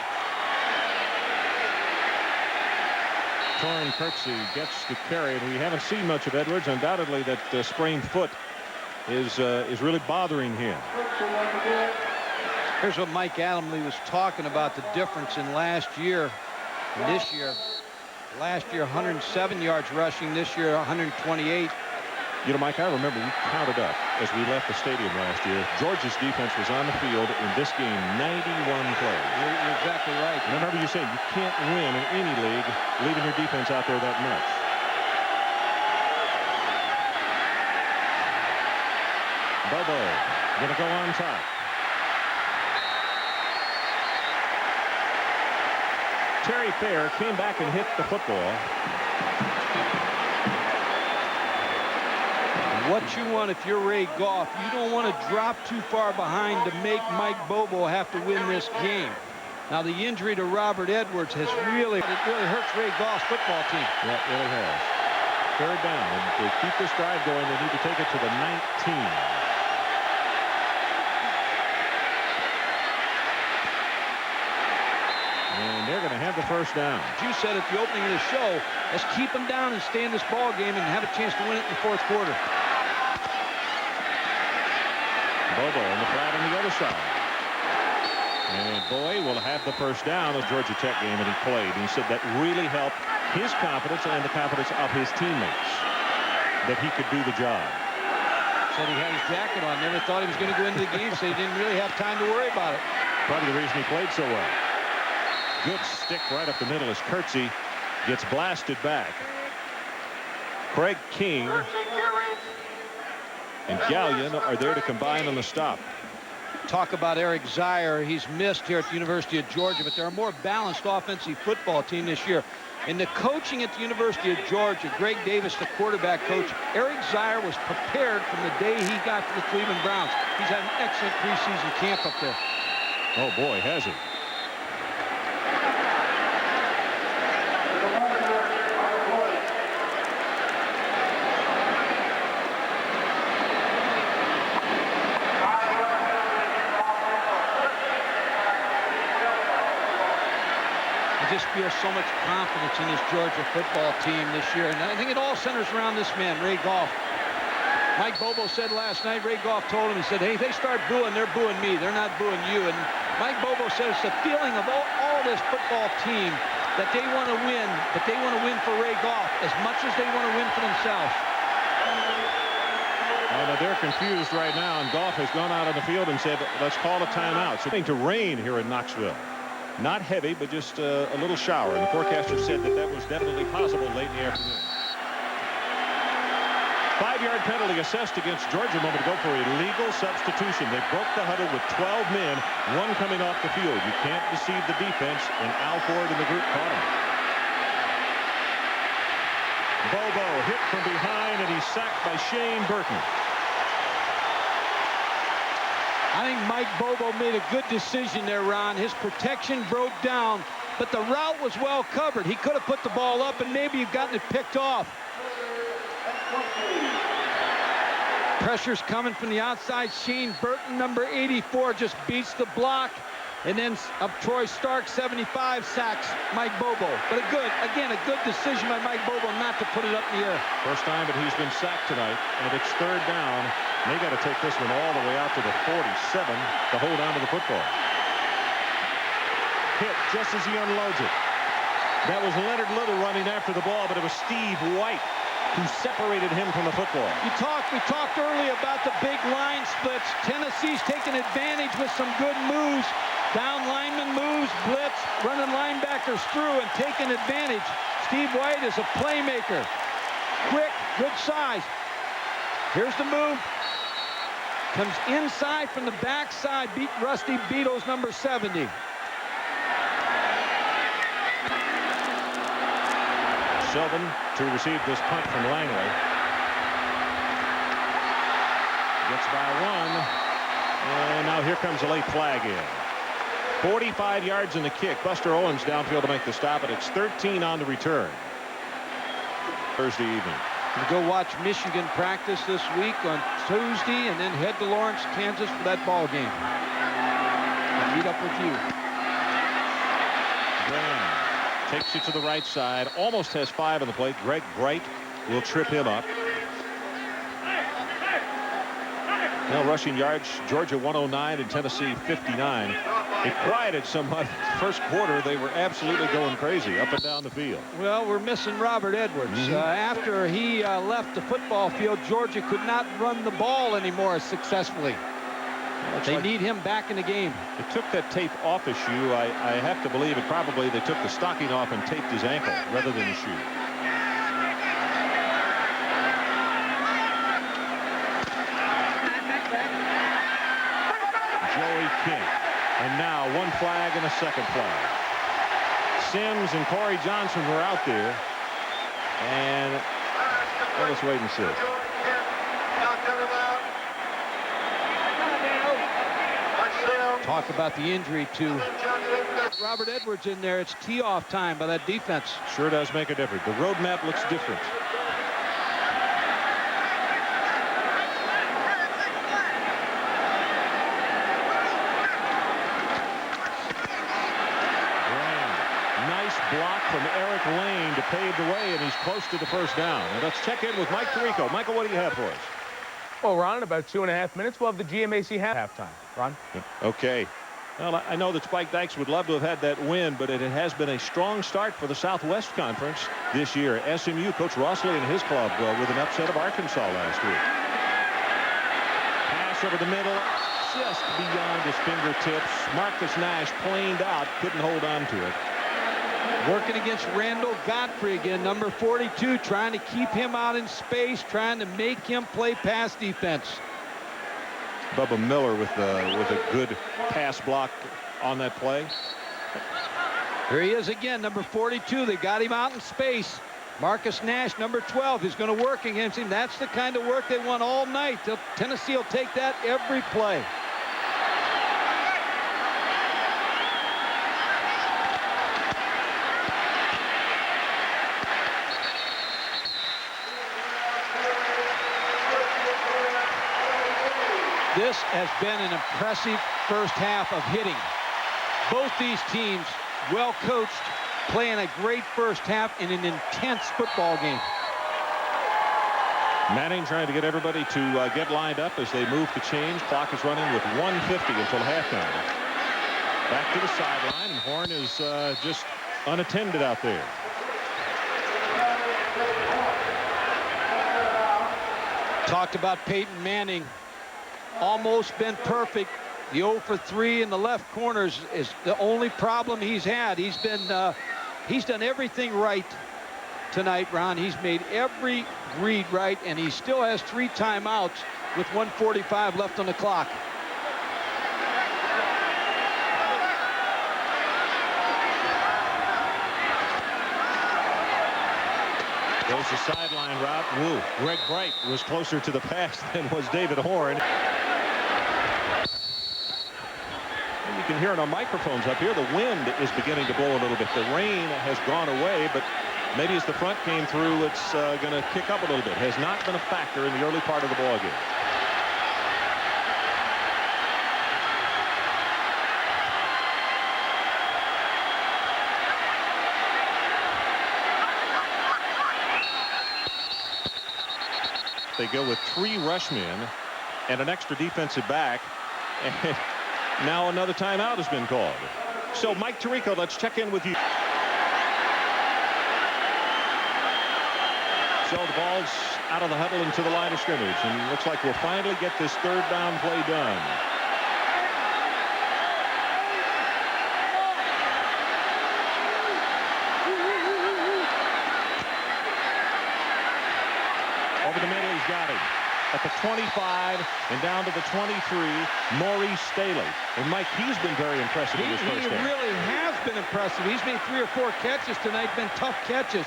Torrin Kirksey gets the carry, and we haven't seen much of Edwards. Undoubtedly, that sprained foot is really bothering him. Here's what Mike Adamle was talking about, the difference in last year and this year. Last year, 107 yards rushing. This year, 128. You know, Mike, I remember we counted up as we left the stadium last year. Georgia's defense was on the field in this game 91 plays. You're exactly right. And remember you said you can't win in any league leaving your defense out there that much. Bobo going to go on top. Terry Fair came back and hit the football. What you want if you're Ray Goff, you don't want to drop too far behind to make Mike Bobo have to win this game. Now, the injury to Robert Edwards has really hurts Ray Goff's football team. Yeah, it really has. Third down. And to keep this drive going, they need to take it to the 19. And they're going to have the first down. You said at the opening of the show, let's keep them down and stay in this ball game and have a chance to win it in the fourth quarter. Bobo in the flat on the other side. And Boy will have the first down of the Georgia Tech game, and he played. And he said that really helped his confidence and the confidence of his teammates that he could do the job. Said he had his jacket on. Never thought he was going to go into the game, so he didn't really have time to worry about it. Probably the reason he played so well. Good stick right up the middle as Kirksey gets blasted back. Craig King and Gallion are there to combine on the stop. Talk about Eric Zier. He's missed here at the University of Georgia, but they're a more balanced offensive football team this year. In the coaching at the University of Georgia, Greg Davis, the quarterback coach, Eric Zier was prepared from the day he got to the Cleveland Browns. He's had an excellent preseason camp up there. Oh, boy, has he. Just feels so much confidence in his Georgia football team this year. And I think it all centers around this man, Ray Goff. Mike Bobo said last night, Ray Goff told him, he said, hey, they start booing, they're booing me. They're not booing you. And Mike Bobo said it's the feeling of all this football team that they want to win, but they want to win for Ray Goff as much as they want to win for themselves. Well, they're confused right now, and Goff has gone out on the field and said, let's call a timeout. So it's going to rain here in Knoxville. Not heavy, but just a little shower. And the forecaster said that that was definitely possible late in the afternoon. 5-yard penalty assessed against Georgia a moment ago for illegal substitution. They broke the huddle with 12 men, one coming off the field. You can't deceive the defense, and Al Ford and the group caught him. Bobo hit from behind, and he's sacked by Shane Burton. I think Mike Bobo made a good decision there, Ron. His protection broke down, but the route was well covered. He could have put the ball up and maybe you've gotten it picked off. Pressure's coming from the outside. Shane Burton, number 84, just beats the block. And then Troy Stark, 75, sacks Mike Bobo. But a good decision by Mike Bobo not to put it up in the air. First time that he's been sacked tonight, and it's third down. They got to take this one all the way out to the 47 to hold on to the football. Hit just as he unloads it. That was Leonard Little running after the ball, but it was Steve White who separated him from the football. We talked earlier about the big line splits. Tennessee's taking advantage with some good moves. Down lineman moves, blitz, running linebackers through and taking advantage. Steve White is a playmaker. Quick, good size. Here's the move. Comes inside from the backside, beat Rusty Beatles, number 70. Sylvan to receive this punt from Langley. Gets by one. And now here comes a late flag in. 45 yards in the kick. Buster Owens downfield to make the stop, and it's 13 on the return. Thursday evening. We'll go watch Michigan practice this week on Tuesday and then head to Lawrence, Kansas for that ball game. I'll meet up with you. Graham Takes it to the right side. Almost has 5 on the plate. Greg Bright will trip him up. Now rushing yards, Georgia 109 and Tennessee 59. It quieted somewhat. First quarter, they were absolutely going crazy up and down the field. Well, we're missing Robert Edwards. After he left the football field, Georgia could not run the ball anymore successfully. They need him back in the game. They took that tape off his shoe. I have to believe it probably they took the stocking off and taped his ankle rather than the shoe. Joey King. And now one flag and a second flag. Sims and Corey Johnson were out there. And let us wait and see. Talk about the injury to Robert Edwards in there. It's tee-off time by that defense. Sure does make a difference. The roadmap looks different. Block from Eric Lane to pave the way, and he's close to the first down. And let's check in with Mike Tirico. Michael, what do you have for us? Well, Ron, in about 2.5 minutes, we'll have the GMAC halftime. Ron? Okay. Well, I know that Spike Dykes would love to have had that win, but it has been a strong start for the Southwest Conference this year. SMU, Coach Rossley and his club with an upset of Arkansas last week. Pass over the middle, just beyond his fingertips. Marcus Nash planed out, couldn't hold on to it. Working against Randall Godfrey again, number 42, trying to keep him out in space, trying to make him play pass defense. Bubba Miller with a good pass block on that play. Here he is again, number 42. They got him out in space. Marcus Nash, number 12, is going to work against him. That's the kind of work they want all night. Tennessee will take that every play. This has been an impressive first half of hitting. Both these teams well coached, playing a great first half in an intense football game. Manning trying to get everybody to get lined up as they move to change. Clock is running with 1:50 until halftime. Back to the sideline, and Horn is just unattended out there. Talked about Peyton Manning. Almost been perfect. The 0 for 3 in the left corners is the only problem he's had. He's done everything right tonight, Ron. He's made every read right, and he still has 3 timeouts with 1:45 left on the clock. Goes the sideline route. Woo. Greg Bright was closer to the pass than was David Horn. You can hear it on microphones up here. The wind is beginning to blow a little bit. The rain has gone away, but maybe as the front came through, it's going to kick up a little bit. Has not been a factor in the early part of the ball game. They go with 3 rushmen and an extra defensive back. And now another timeout has been called. So, Mike Tirico, let's check in with you. So the ball's out of the huddle into the line of scrimmage. And it looks like we'll finally get this third down play done. Over the middle, he's got him. At the 25 and down to the 23, Maurice Staley. And Mike, he's been very impressive in this first half. He really has been impressive. He's made 3 or 4 catches tonight, been tough catches.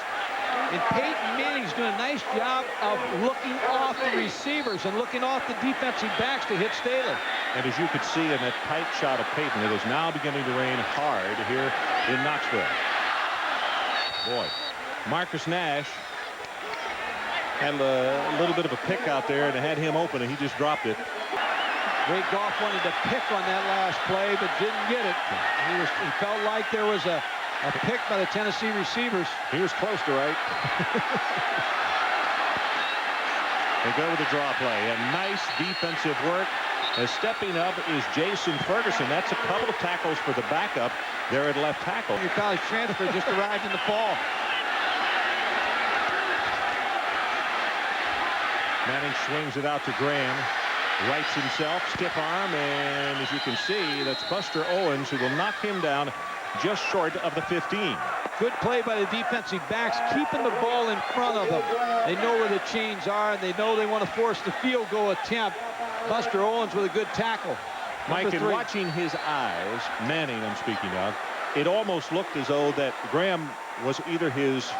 And Peyton Manning's doing a nice job of looking off the receivers and looking off the defensive backs to hit Staley. And as you could see in that tight shot of Peyton, it is now beginning to rain hard here in Knoxville. Boy, Marcus Nash had a little bit of a pick out there, and it had him open, and he just dropped it. Ray Goff wanted to pick on that last play, but didn't get it. He felt like there was a A pick by the Tennessee receivers. He was close to right. They go with the draw play. And nice defensive work. As stepping up is Jason Ferguson. That's a couple of tackles for the backup there at left tackle. Your college transfer just arrived in the fall. Manning swings it out to Graham. Rights himself, stiff arm, and as you can see, that's Buster Owens who will knock him down just short of the 15. Good play by the defensive backs, keeping the ball in front of them. They know where the chains are, and they know they want to force the field goal attempt. Buster Owens with a good tackle. Mike, in watching his eyes, Manning I'm speaking of, it almost looked as though that Graham was either his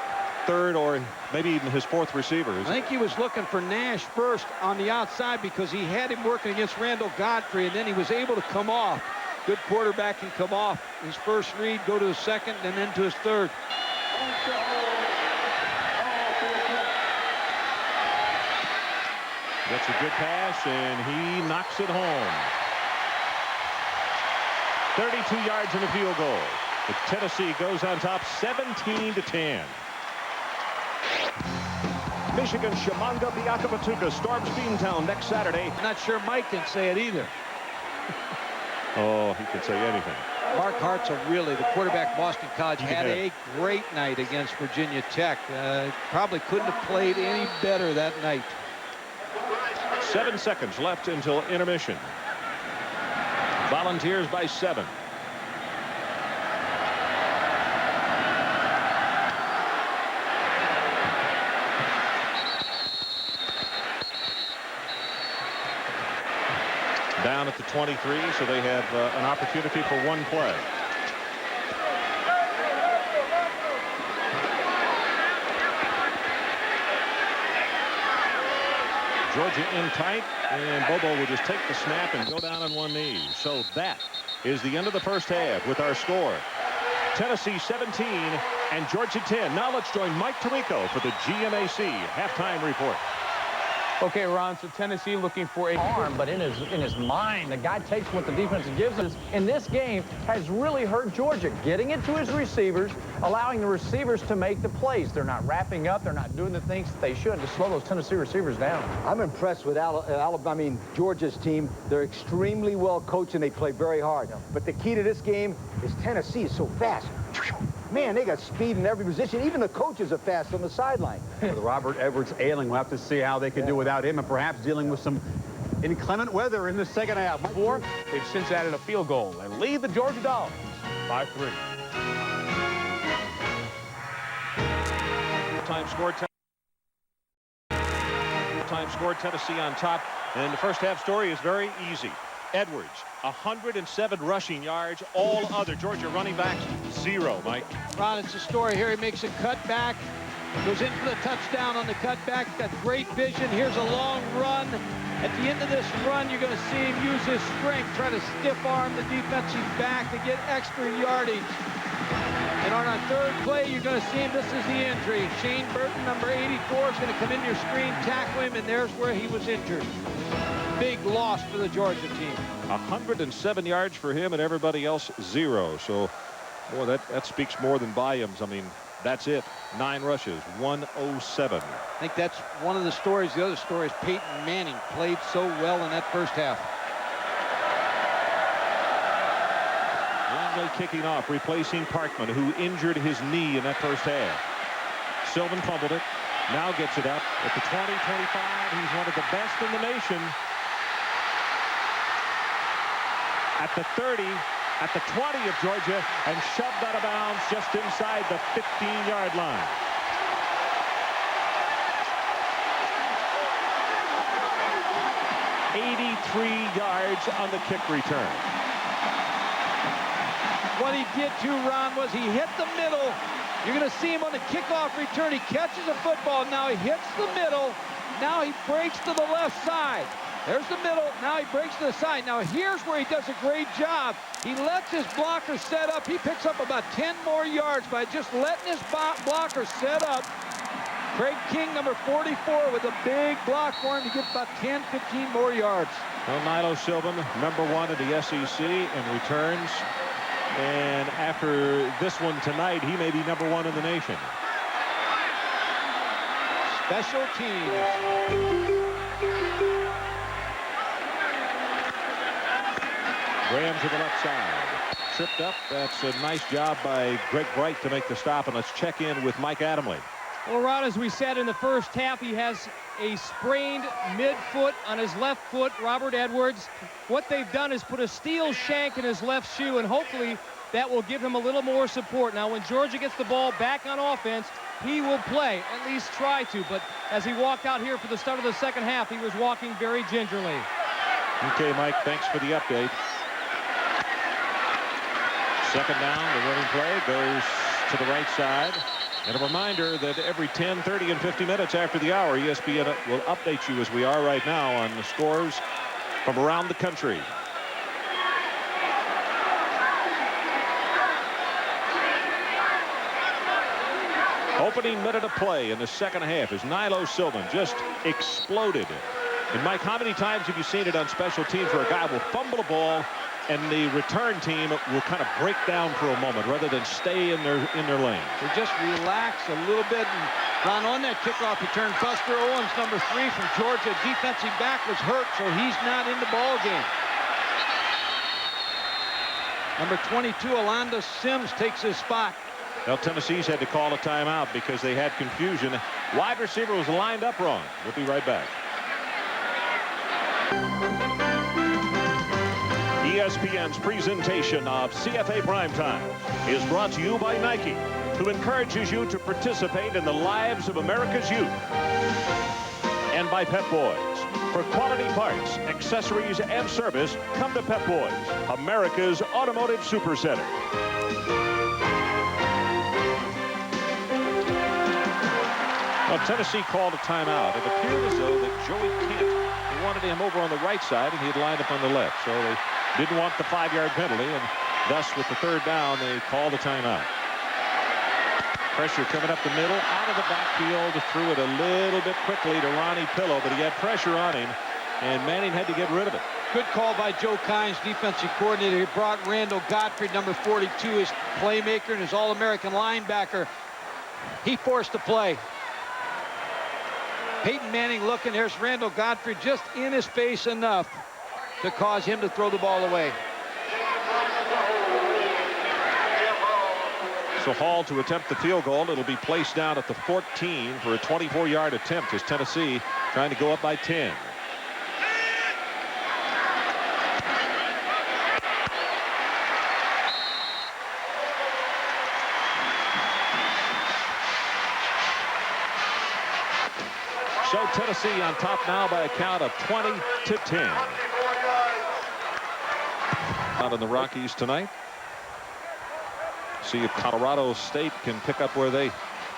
third or maybe even his fourth receiver. I think he was looking for Nash first on the outside because he had him working against Randall Godfrey, and then he was able to come off. Good quarterback can come off his first read, go to his second, and then to his third. Gets a good pass, and he knocks it home. 32 yards in the field goal. But Tennessee goes on top 17-10. Michigan Shimanga Biakabatuka storms Beantown next Saturday. I'm not sure Mike can say it either. Oh, he can say anything. Mark Hartzell, really, the quarterback Boston College, had a great night against Virginia Tech. Probably couldn't have played any better that night. 7 seconds left until intermission. Volunteers by 7. Down at the 23, so they have an opportunity for one play. Georgia in tight, and Bobo will just take the snap and go down on one knee. So that is the end of the first half with our score. Tennessee 17 and Georgia 10. Now let's join Mike Tirico for the GMAC halftime report. Okay, Ron, so Tennessee looking for a arm, but in his mind, the guy takes what the defense gives us. In this game has really hurt Georgia, getting it to his receivers, allowing the receivers to make the plays. They're not wrapping up. They're not doing the things that they should to slow those Tennessee receivers down. I'm impressed with Georgia's team. They're extremely well coached, and they play very hard. But the key to this game is Tennessee is so fast. Man, they got speed in every position. Even the coaches are fast on the sideline. With Robert Edwards ailing, we'll have to see how they can do without him, and perhaps dealing with some inclement weather in the second half. four. They've since added a field goal and lead the Georgia Dogs 5-3. Time scored Tennessee on top, and the first half story is very easy. Edwards, 107 rushing yards. All other Georgia running backs, 0, Mike. Ron, it's a story here. He makes a cutback, goes in for the touchdown on the cutback. Got great vision. Here's a long run. At the end of this run, you're going to see him use his strength, try to stiff arm the defensive back to get extra yardage. And on our third play, you're going to see him. This is the injury. Shane Burton, number 84, is going to come in your screen, tackle him, and there's where he was injured. Big loss for the Georgia team. 107 yards for him, and everybody else 0. So, boy, that speaks more than volumes. I mean, that's it. 9 rushes, 107. I think that's one of the stories. The other story is Peyton Manning played so well in that first half. Longley kicking off, replacing Parkman, who injured his knee in that first half. Sylvan fumbled it. Now gets it up at the 20-25. He's one of the best in the nation. At the 30, at the 20 of Georgia, and shoved out of bounds just inside the 15-yard line. $83 yards on the kick return. What he did too, Ron, was he hit the middle. You're going to see him on the kickoff return. He catches a football. Now he hits the middle. Now he breaks to the left side. There's the middle. Now he breaks to the side. Now here's where he does a great job. He lets his blocker set up. He picks up about 10 more yards by just letting his blocker set up. Craig King, number 44, with a big block for him to get about 10, 15 more yards. Well, Nilo Sylvan, number 1 in the SEC, and returns And after this one tonight, he may be #1 in the nation. Special teams. Graham to the left side. Tripped up. That's a nice job by Greg Bright to make the stop. And let's check in with Mike Adamle. Well, Rod, as we said in the first half, he has a sprained midfoot on his left foot, Robert Edwards. What they've done is put a steel shank in his left shoe, and hopefully that will give him a little more support. Now, when Georgia gets the ball back on offense, he will play, at least try to. But as he walked out here for the start of the second half, he was walking very gingerly. Okay, Mike, thanks for the update. Second down, the running play goes to the right side. And a reminder that every 10, 30, and 50 minutes after the hour, ESPN will update you as we are right now on the scores from around the country. Opening minute of play in the second half as Nilo Sylvan just exploded. And Mike, how many times have you seen it on special teams where a guy will fumble a ball and the return team will kind of break down for a moment rather than stay in their lane? They just relax a little bit. And Ron, on that kickoff return, Buster Owens, #3 from Georgia, defensive back, was hurt, so he's not in the ball game. Number 22, Alonda Sims, takes his spot. Well, Tennessee's had to call a timeout because they had confusion. Wide receiver was lined up wrong. We'll be right back. ESPN's presentation of CFA Primetime is brought to you by Nike, who encourages you to participate in the lives of America's youth. And by Pep Boys. For quality parts, accessories, and service, come to Pep Boys, America's automotive supercenter. Well, Tennessee called a timeout. It appeared as though that Joey Kent, they wanted him over on the right side, and he had lined up on the left. So they didn't want the 5-yard penalty, and thus with the third down, they called a timeout. Pressure coming up the middle, out of the backfield, threw it a little bit quickly to Ronnie Pillow, but he had pressure on him, and Manning had to get rid of it. Good call by Joe Kynes, defensive coordinator. He brought Randall Godfrey, number 42, his playmaker and his All-American linebacker. He forced the play. Peyton Manning looking. There's Randall Godfrey just in his face enough to cause him to throw the ball away. So Hall to attempt the field goal. It'll be placed down at the 14 for a 24-yard attempt as Tennessee trying to go up by 10. So Tennessee on top now by a count of 20-10. Out in the Rockies tonight. See if Colorado State can pick up where they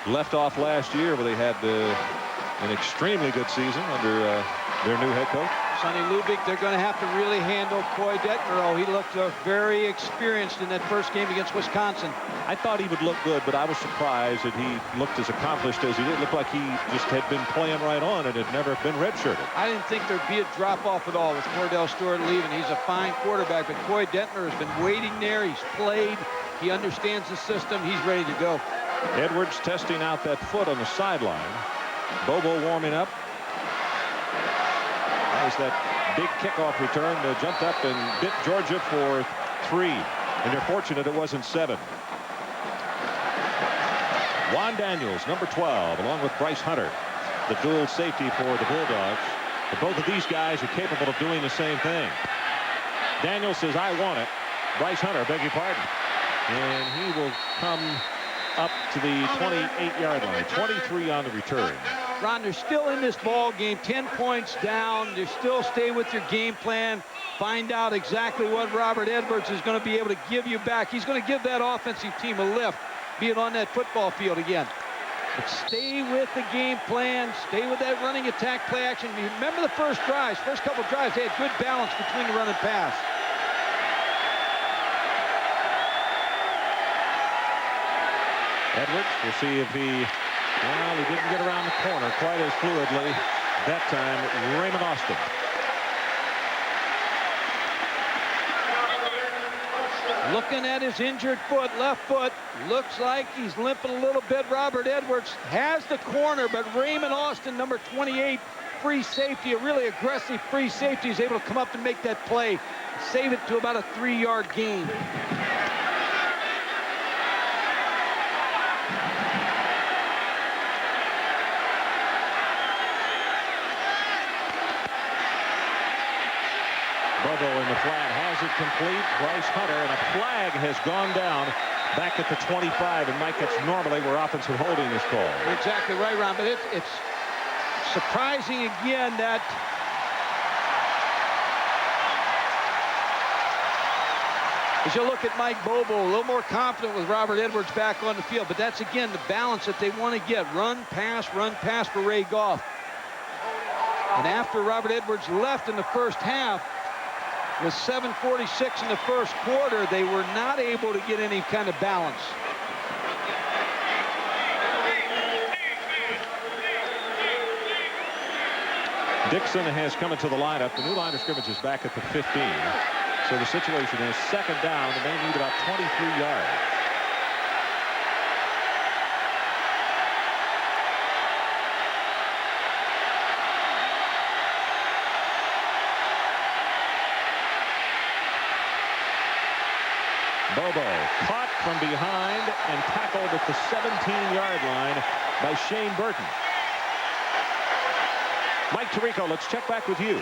left off last year, where they had an extremely good season under their new head coach. Sonny Lubick, they're going to have to really handle Coy Detmero. He looked very experienced in that first game against Wisconsin. I thought he would look good, but I was surprised that he looked as accomplished as he did. It looked like he just had been playing right on and had never been redshirted. I didn't think there'd be a drop-off at all with Cordell Stewart leaving. He's a fine quarterback, but Coy Detmer has been waiting there. He's played. He understands the system. He's ready to go. Edwards testing out that foot on the sideline. Bobo warming up. As that big kickoff return jumped up and bit Georgia for 3. And they're fortunate it wasn't 7. Juan Daniels, number 12, along with Bryce Hunter, the dual safety for the Bulldogs. But both of these guys are capable of doing the same thing. Daniels says, I want it. Bryce Hunter, beg your pardon. And he will come up to the 28-yard line. 23 on the return. Ron, they're still in this ball game, 10 points down. They still stay with your game plan. Find out exactly what Robert Edwards is going to be able to give you back. He's going to give that offensive team a lift, be it on that football field again. But stay with the game plan. Stay with that running attack play action. Remember the first couple drives, they had good balance between the run and pass. Edwards, we'll see if he didn't get around the corner quite as fluidly that time. Raymond Austin. Looking at his injured foot, left foot, looks like he's limping a little bit. Robert Edwards has the corner, but Raymond Austin, number 28, free safety, a really aggressive free safety, is able to come up and make that play, save it to about a 3-yard gain. Bobo in the flat has it complete. Bryce Hunter, and a flag has gone down back at the 25. And Mike, that's normally where offensive holding is called. Exactly right, Ron. But it's surprising again that as you look at Mike Bobo, a little more confident with Robert Edwards back on the field. But that's, again, the balance that they want to get. Run, pass for Ray Goff. And after Robert Edwards left in the first half, with 7:46 in the first quarter, they were not able to get any kind of balance. Dixon has come into the lineup. The new line of scrimmage is back at the 15. So the situation is second down, and they need about 23 yards. Bobo caught from behind and tackled at the 17-yard line by Shane Burton. Mike Tirico, let's check back with you.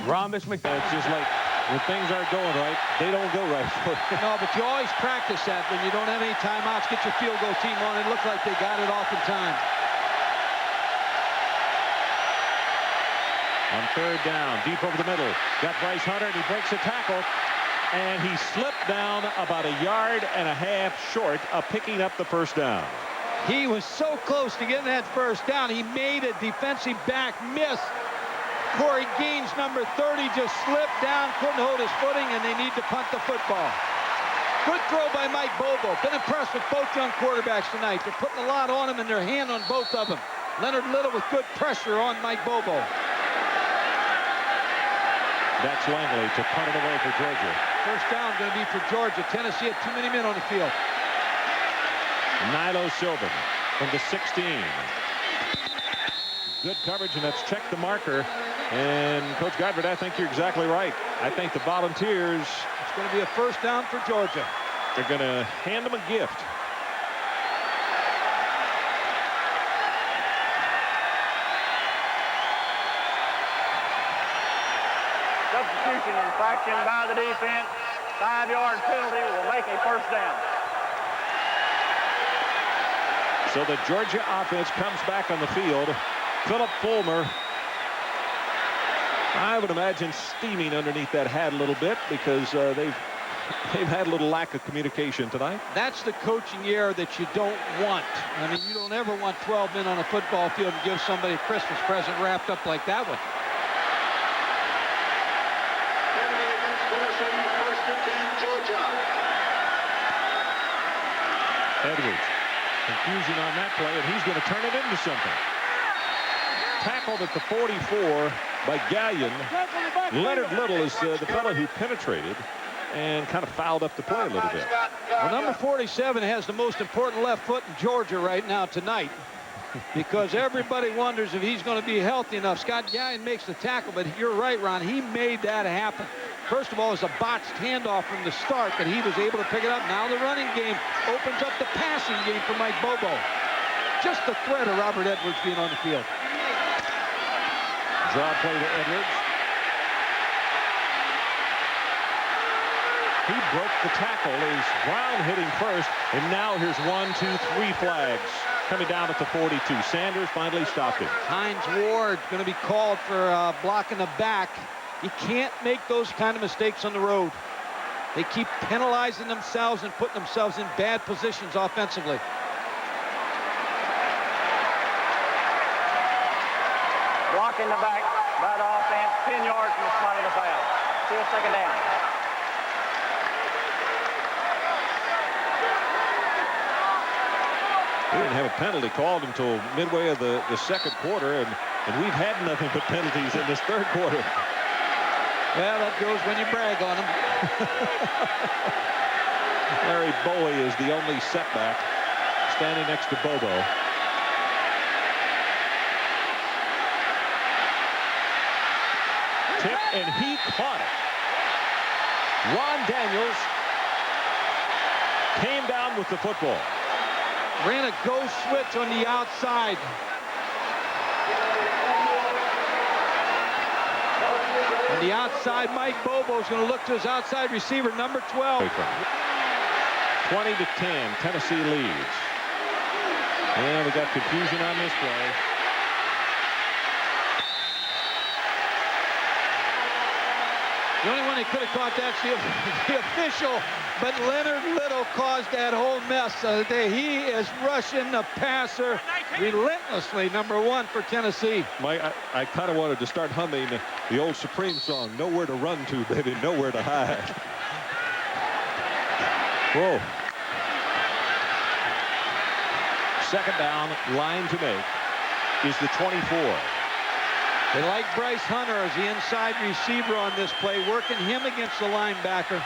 Ron, Miss McDonald. It's just like when things aren't going right, they don't go right. No, but you always practice that when you don't have any timeouts. Get your field goal team on. It looked like they got it off in time. On third down, deep over the middle, got Bryce Hunter, and he breaks a tackle. And he slipped down about 1.5 yards short of picking up the first down. He was so close to getting that first down. He made a defensive back miss. Corey Gaines, number 30, just slipped down, couldn't hold his footing, and they need to punt the football. Good throw by Mike Bobo. Been impressed with both young quarterbacks tonight. They're putting a lot on him, and their hand on both of them. Leonard Little with good pressure on Mike Bobo. That's Langley to punt it away for Georgia. First down going to be for Georgia. Tennessee had too many men on the field. Nilo Sylvan from the 16. Good coverage, and that's checked the marker. And Coach Godfrey, I think you're exactly right. I think the Volunteers, it's going to be a first down for Georgia. They're going to hand them a gift. Substitution infraction by the defense. 5-yard penalty will make a first down. So the Georgia offense comes back on the field. Philip Fulmer, I would imagine, steaming underneath that hat a little bit because they've had a little lack of communication tonight. That's the coaching error that you don't want. I mean, you don't ever want 12 men on a football field and give somebody a Christmas present wrapped up like that one. Edwards, confusion on that play, and he's going to turn it into something. Tackled at the 44 by Gallion. Leonard Little is the fellow who penetrated and kind of fouled up the play a little bit. Well, number 47 has the most important left foot in Georgia right now tonight because everybody wonders if he's going to be healthy enough. Scott Gallion makes the tackle, but you're right, Ron. He made that happen. First of all, it was a botched handoff from the start, but he was able to pick it up. Now the running game opens up the passing game for Mike Bobo. Just the threat of Robert Edwards being on the field. Draw play to Edwards. He broke the tackle as Brown hitting first, and now here's 1, 2, 3 flags coming down at the 42. Sanders finally stopped him. Hines Ward going to be called for blocking the back. You can't make those kind of mistakes on the road. They keep penalizing themselves and putting themselves in bad positions offensively. Blocking the back by the offense, 10 yards from the spot of the foul. Still second down. We didn't have a penalty called until midway of the second quarter, and we've had nothing but penalties in this third quarter. Well, that goes when you brag on them. Larry Bowie is the only setback, standing next to Bobo. Tip, and he caught it. Ron Daniels came down with the football. Ran a go switch on the outside. On the outside, Mike Bobo's going to look to his outside receiver, number 12. 20-10, Tennessee leads. And we got confusion on this play. The only one that could have caught that's the official, but Leonard Little caused that whole mess. He is rushing the passer relentlessly, number 1 for Tennessee. Mike, I kind of wanted to start humming the old Supreme song, "Nowhere to Run To, Baby, Nowhere to Hide." Whoa. Second down, line to make is the 24. They like Bryce Hunter as the inside receiver on this play, working him against the linebacker.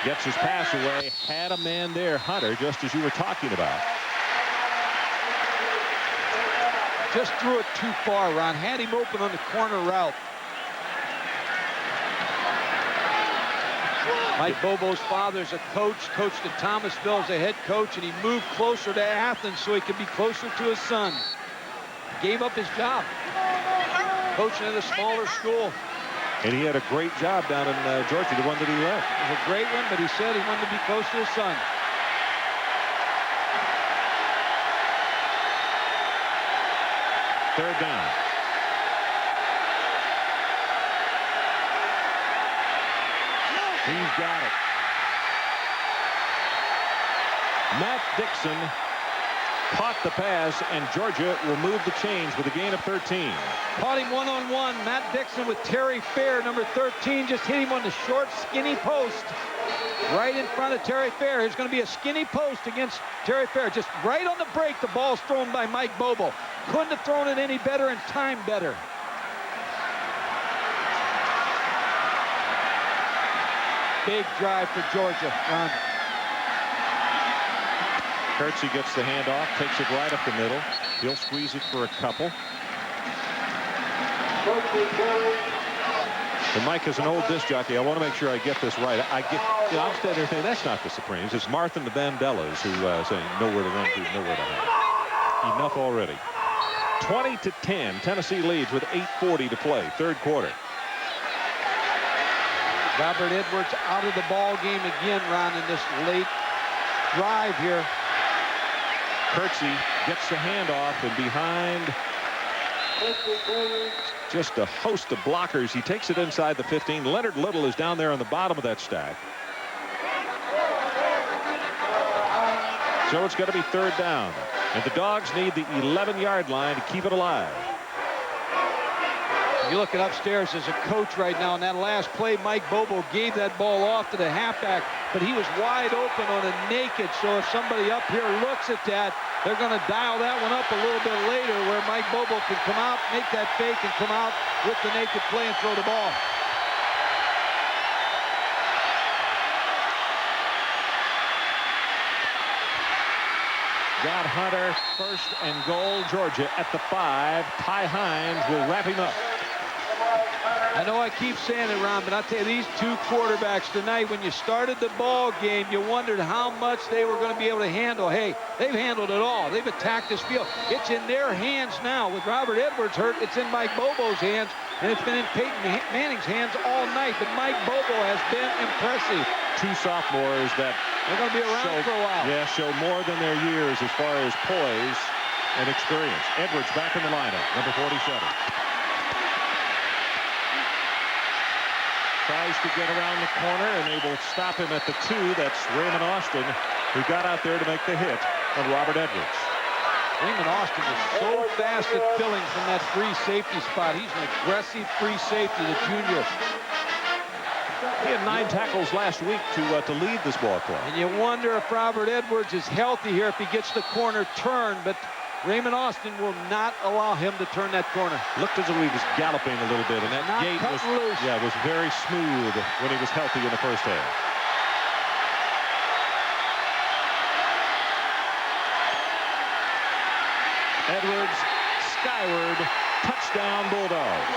Gets his pass away, had a man there, Hunter, just as you were talking about. Just threw it too far, Ron. Had him open on the corner route. Mike Bobo's father's a coach, coached at Thomasville as a head coach, and he moved closer to Athens so he could be closer to his son. Gave up his job, coaching at a smaller school. And he had a great job down in Georgia, the one that he left. It was a great one, but he said he wanted to be close to his son. Third down. He's got it. Matt Dixon caught the pass, and Georgia will move the chains with a gain of 13. Caught him one-on-one. Matt Dixon with Terry Fair, number 13, just hit him on the short, skinny post. Right in front of Terry Fair. There's going to be a skinny post against Terry Fair. Just right on the break, the ball's thrown by Mike Bobo. Couldn't have thrown it any better and timed better. Big drive for Georgia, Ron. Kurtzy gets the handoff, takes it right up the middle. He'll squeeze it for a couple. And Mike, is an old disc jockey, I want to make sure I get this right. I'm standing there saying that's not the Supremes. It's Martha and the Vandellas who saying nowhere to run to, nowhere to hide. Enough already. 20-10, Tennessee leads with 8:40 to play, third quarter. Robert Edwards out of the ball game again, Ron, in this late drive here. Kurtzy gets the handoff, and behind just a host of blockers, he takes it inside the 15. Leonard Little is down there on the bottom of that stack. So it's going to be third down, and the Dogs need the 11-yard line to keep it alive. You're looking upstairs as a coach right now. In that last play, Mike Bobo gave that ball off to the halfback, but he was wide open on a naked. So if somebody up here looks at that, they're going to dial that one up a little bit later where Mike Bobo can come out, make that fake, and come out with the naked play and throw the ball. Got Hunter, first and goal, Georgia at the 5. Ty Hines will wrap him up. I know I keep saying it, Ron, but I'll tell you, these two quarterbacks tonight, when you started the ball game, you wondered how much they were going to be able to handle. Hey, they've handled it all. They've attacked this field. It's in their hands now. With Robert Edwards hurt, it's in Mike Bobo's hands, and it's been in Peyton Manning's hands all night. But Mike Bobo has been impressive. Two sophomores that they're going to be around for a while. Yeah, show more than their years as far as poise and experience. Edwards back in the lineup, number 47. Tries to get around the corner, and they will stop him at the 2. That's Raymond Austin, who got out there to make the hit on Robert Edwards. Raymond Austin is so fast at filling from that free safety spot. He's an aggressive free safety, the junior. He had 9 tackles last week to lead this ball club. And you wonder if Robert Edwards is healthy here, if he gets the corner turn. But Raymond Austin will not allow him to turn that corner. Looked as though he was galloping a little bit, and that Not gait was, cutting loose. yeah, was very smooth when he was healthy in the first half. Edwards skyward, touchdown Bulldogs.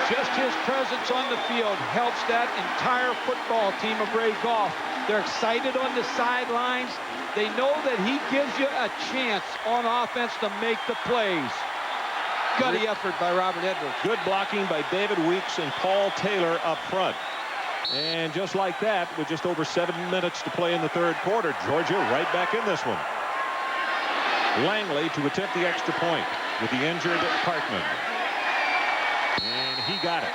Just his presence on the field helps that entire football team of Ray Goff. They're excited on the sidelines. They know that he gives you a chance on offense to make the plays. Gutty effort by Robert Edwards. Good blocking by David Weeks and Paul Taylor up front. And just like that, with just over 7 minutes to play in the third quarter, Georgia right back in this one. Langley to attempt the extra point with the injured Parkman. And he got it.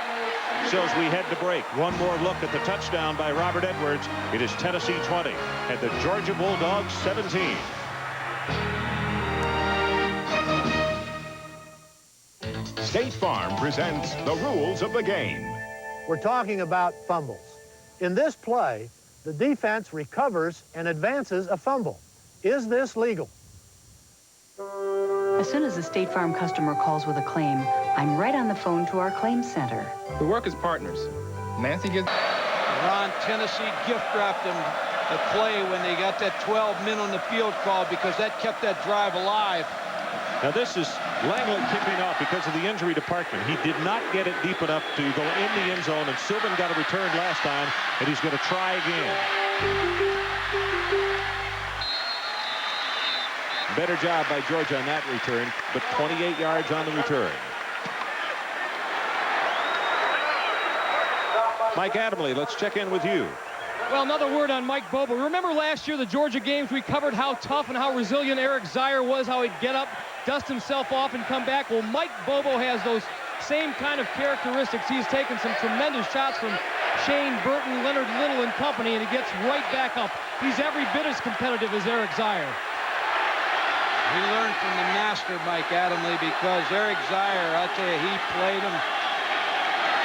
So as we head to break, one more look at the touchdown by Robert Edwards. It is Tennessee 20 and the Georgia Bulldogs 17. State Farm presents the rules of the game. We're talking about fumbles. In this play, the defense recovers and advances a fumble. Is this legal? As soon as a State Farm customer calls with a claim, I'm right on the phone to our claims center. We work as partners. Nancy gets... Ron, Tennessee gift wrapped him the play when they got that 12 men on the field call because that kept that drive alive. Now this is Langley kicking off because of the injury to Parkman. He did not get it deep enough to go in the end zone, and Sylvan got a return last time, and he's going to try again. Better job by Georgia on that return, but 28 yards on the return. Mike Adamle, let's check in with you. Well, another word on Mike Bobo. Remember last year, the Georgia games, we covered how tough and how resilient Eric Zier was, how he'd get up, dust himself off, and come back. Well, Mike Bobo has those same kind of characteristics. He's taken some tremendous shots from Shane Burton, Leonard Little, and company, and he gets right back up. He's every bit as competitive as Eric Zier. He learned from the master, Mike Adamle, because Eric Zier, I'll tell you, he played him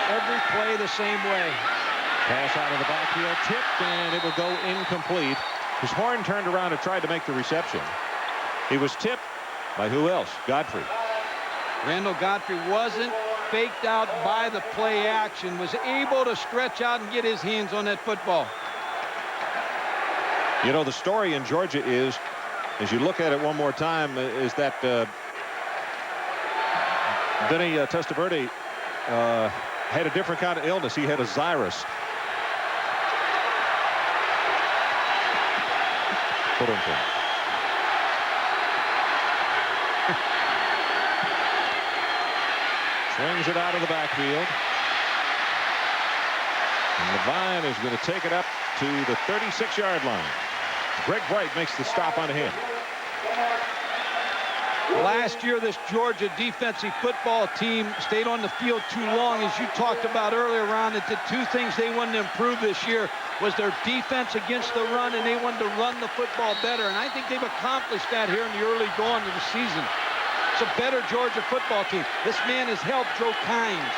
every play the same way. Pass out of the backfield, tipped, and it will go incomplete. His Horn turned around and tried to make the reception. He was tipped by who else? Godfrey. Randall Godfrey wasn't faked out by the play action, was able to stretch out and get his hands on that football. You know, the story in Georgia is, as you look at it one more time, is that Benny Testaverde had a different kind of illness. He had a Xyrus. Swings it out of the backfield. And Levine is going to take it up to the 36-yard line. Greg Bright makes the stop on him. Last year, this Georgia defensive football team stayed on the field too long. As you talked about earlier, Ron, that the two things they wanted to improve this year was their defense against the run, and they wanted to run the football better. And I think they've accomplished that here in the early going of the season. It's a better Georgia football team. This man has helped Joe Kynes.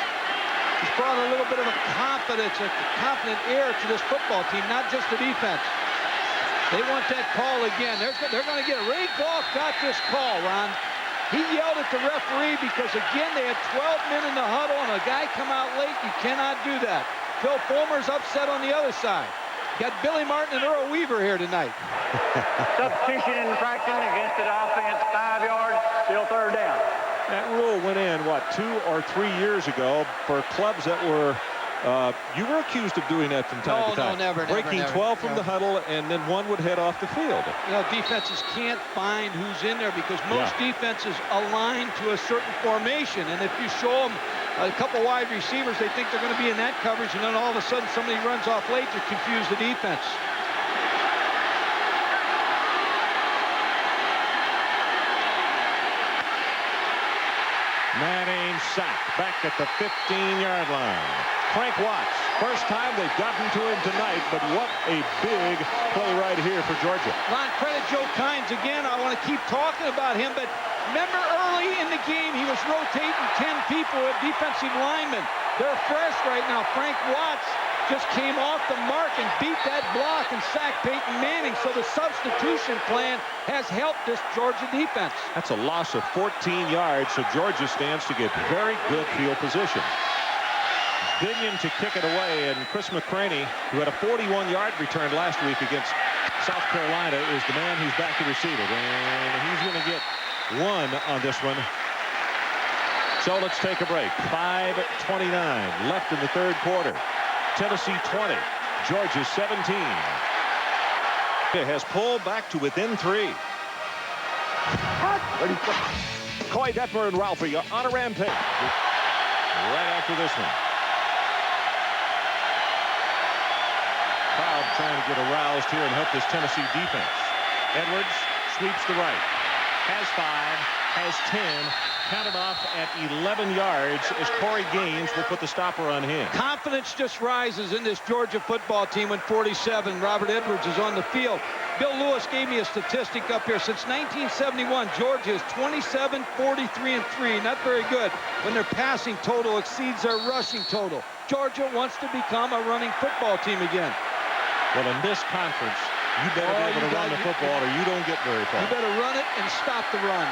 He's brought a little bit of a confidence, a confident air to this football team, not just the defense. They want that call again. They're going to get it. Ray Goff got this call, Ron. He yelled at the referee because, again, they had 12 men in the huddle, and a guy come out late. You cannot do that. Phil Fulmer's upset on the other side. Got Billy Martin and Earl Weaver here tonight. Substitution infraction against the offense, 5 yards, still third down. That rule went in, what, 2 or 3 years ago for clubs that were, you were accused of doing that from time to time. No, never. Breaking 12 from the huddle, and then one would head off the field. You know, defenses can't find who's in there because most defenses align to a certain formation. And if you show them a couple wide receivers, they think they're going to be in that coverage, and then all of a sudden somebody runs off late to confuse the defense. Manning sacked back at the 15-yard line. Frank Watts, first time they've gotten to him tonight, but what a big play right here for Georgia. Ron, credit Joe Kynes again. I want to keep talking about him, but remember early in the game, he was rotating 10 people at defensive linemen. They're fresh right now. Frank Watts just came off the mark and beat that block and sacked Peyton Manning. So the substitution plan has helped this Georgia defense. That's a loss of 14 yards, so Georgia stands to get very good field position. Binion to kick it away, and Chris McCraney, who had a 41-yard return last week against South Carolina, is the man who's back to receive it, and he's going to get one on this one. So let's take a break. 5:29 left in the third quarter. Tennessee 20, Georgia 17. It has pulled back to within 3. Coy Detmer and Ralphie on a rampage. Right after this one. Crowd trying to get aroused here and help this Tennessee defense. Edwards sweeps the right. Has 5, has 10. Counted off at 11 yards as Corey Gaines will put the stopper on him. Confidence just rises in this Georgia football team when 47. Robert Edwards is on the field. Bill Lewis gave me a statistic up here. Since 1971, Georgia is 27, 43, and 3. Not very good when their passing total exceeds their rushing total. Georgia wants to become a running football team again. Well, in this conference, you better be able to run the football or you don't get very far. You better run it and stop the run.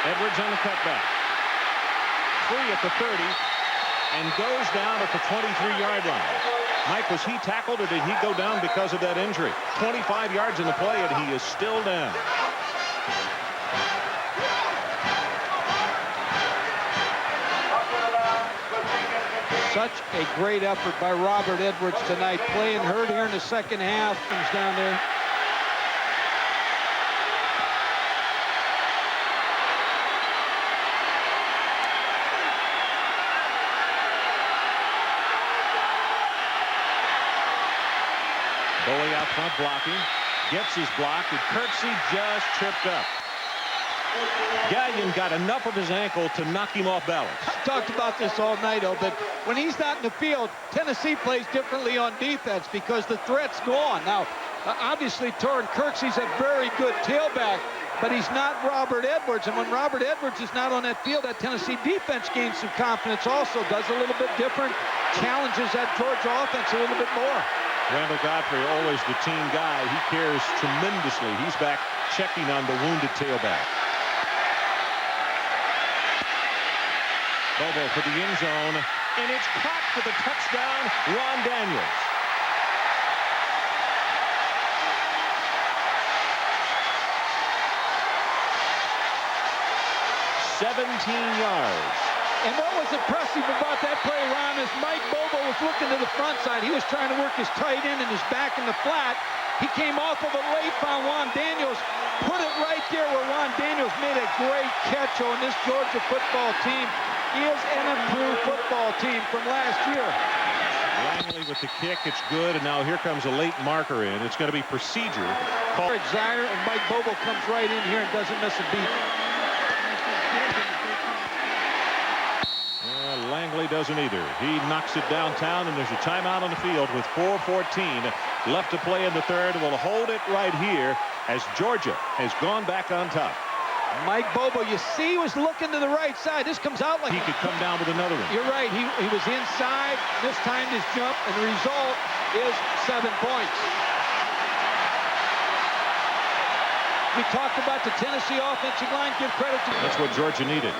Edwards on the cutback. 3 at the 30 and goes down at the 23-yard line. Mike, was he tackled or did he go down because of that injury? 25 yards in the play and he is still down. Such a great effort by Robert Edwards tonight. Playing hurt here in the second half. Comes down there. Bowie out front blocking. Gets his block, and Kirksey just tripped up. Gallion got enough of his ankle to knock him off balance. I've talked about this all night, but when he's not in the field, Tennessee plays differently on defense because the threat's gone. Now, obviously, Torrin Kirksey's a very good tailback, but he's not Robert Edwards. And when Robert Edwards is not on that field, that Tennessee defense gains some confidence also, does a little bit different, challenges that Georgia offense a little bit more. Randall Godfrey, always the team guy. He cares tremendously. He's back checking on the wounded tailback. Bobo for the end zone, and it's caught for the touchdown, Ron Daniels. yards. And what was impressive about that play, Ron, is Mike Bobo was looking to the front side. He was trying to work his tight end and his back in the flat. He came off of a late, found Ron Daniels, put it right there where Ron Daniels made a great catch on. This Georgia football team is an improved football team from last year. Langley with the kick, it's good, and now here comes a late marker in. It's going to be procedure. Zaire, and Mike Bobo comes right in here and doesn't miss a beat. Langley doesn't either. He knocks it downtown, and there's a timeout on the field with 4:14 left to play in the third. We'll hold it right here as Georgia has gone back on top. Mike Bobo, you see, was looking to the right side. This comes out like he could come down with another one. You're right. He was inside, mistimed his jump, and the result is 7 points. We talked about the Tennessee offensive line. Give credit to... That's what Georgia needed.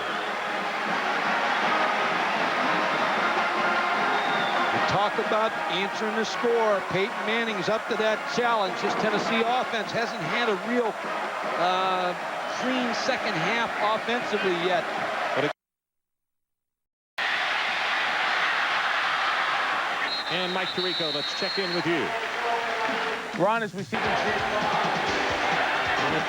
Talk about answering the score. Peyton Manning's up to that challenge. His Tennessee offense hasn't had a real clean second half offensively yet. And Mike Tirico, let's check in with you. Ron, as we see them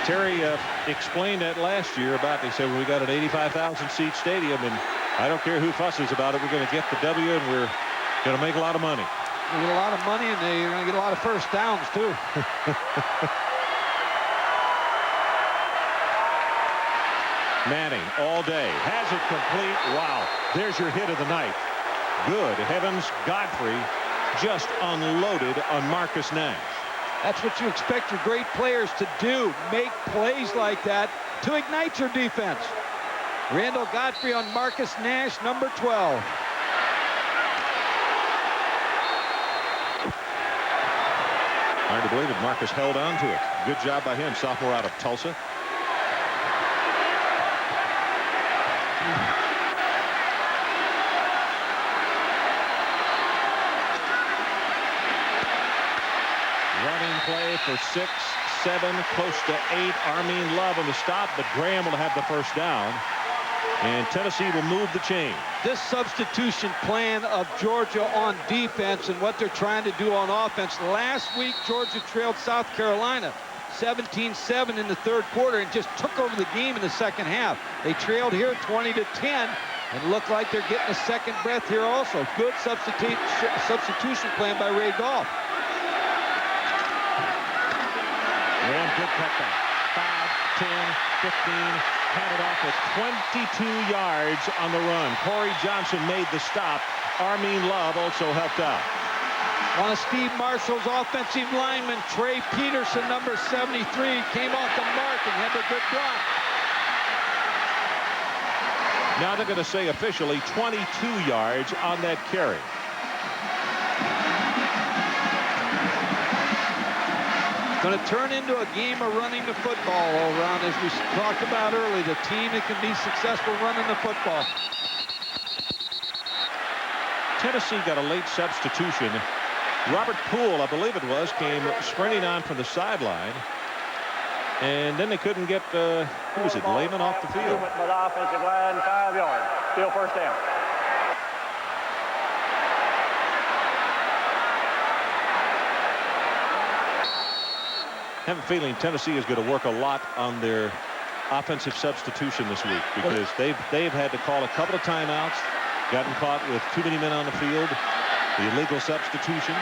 Terry explained that last year about, they said, well, we got an 85,000 seat stadium, and I don't care who fusses about it. We're going to get the W, and we're going to make a lot of money. They get a lot of money, and they're going to get a lot of first downs, too. Manning all day. Has it complete. Wow. There's your hit of the night. Good heavens, Godfrey just unloaded on Marcus Nash. That's what you expect your great players to do. Make plays like that to ignite your defense. Randall Godfrey on Marcus Nash, number 12. Hard to believe it. Marcus held on to it. Good job by him, sophomore out of Tulsa. Running play for 6, 7, close to 8. Armin Love on the stop, but Graham will have the first down. And Tennessee will move the chain. This substitution plan of Georgia on defense and what they're trying to do on offense. Last week, Georgia trailed South Carolina 17-7 in the third quarter and just took over the game in the second half. They trailed here 20-10 and look like they're getting a second breath here also. Good substitution plan by Ray Goff. Graham, good cutback. 5, 10, 15. Counted off with 22 yards on the run. Corey Johnson made the stop. Armin Love also helped out. One of Steve Marshall's offensive linemen, Trey Peterson, number 73, came off the mark and had a good block. Now they're going to say officially 22 yards on that carry. Going to turn into a game of running the football all around, as we talked about earlier. The team that can be successful running the football. Tennessee got a late substitution. Robert Poole, I believe it was, came sprinting on from the sideline. And then they couldn't get, who was it, Lehman off the field. By the offensive line, 5 yards. Still first down. I have a feeling Tennessee is going to work a lot on their offensive substitution this week because they've had to call a couple of timeouts, gotten caught with too many men on the field, the illegal substitution.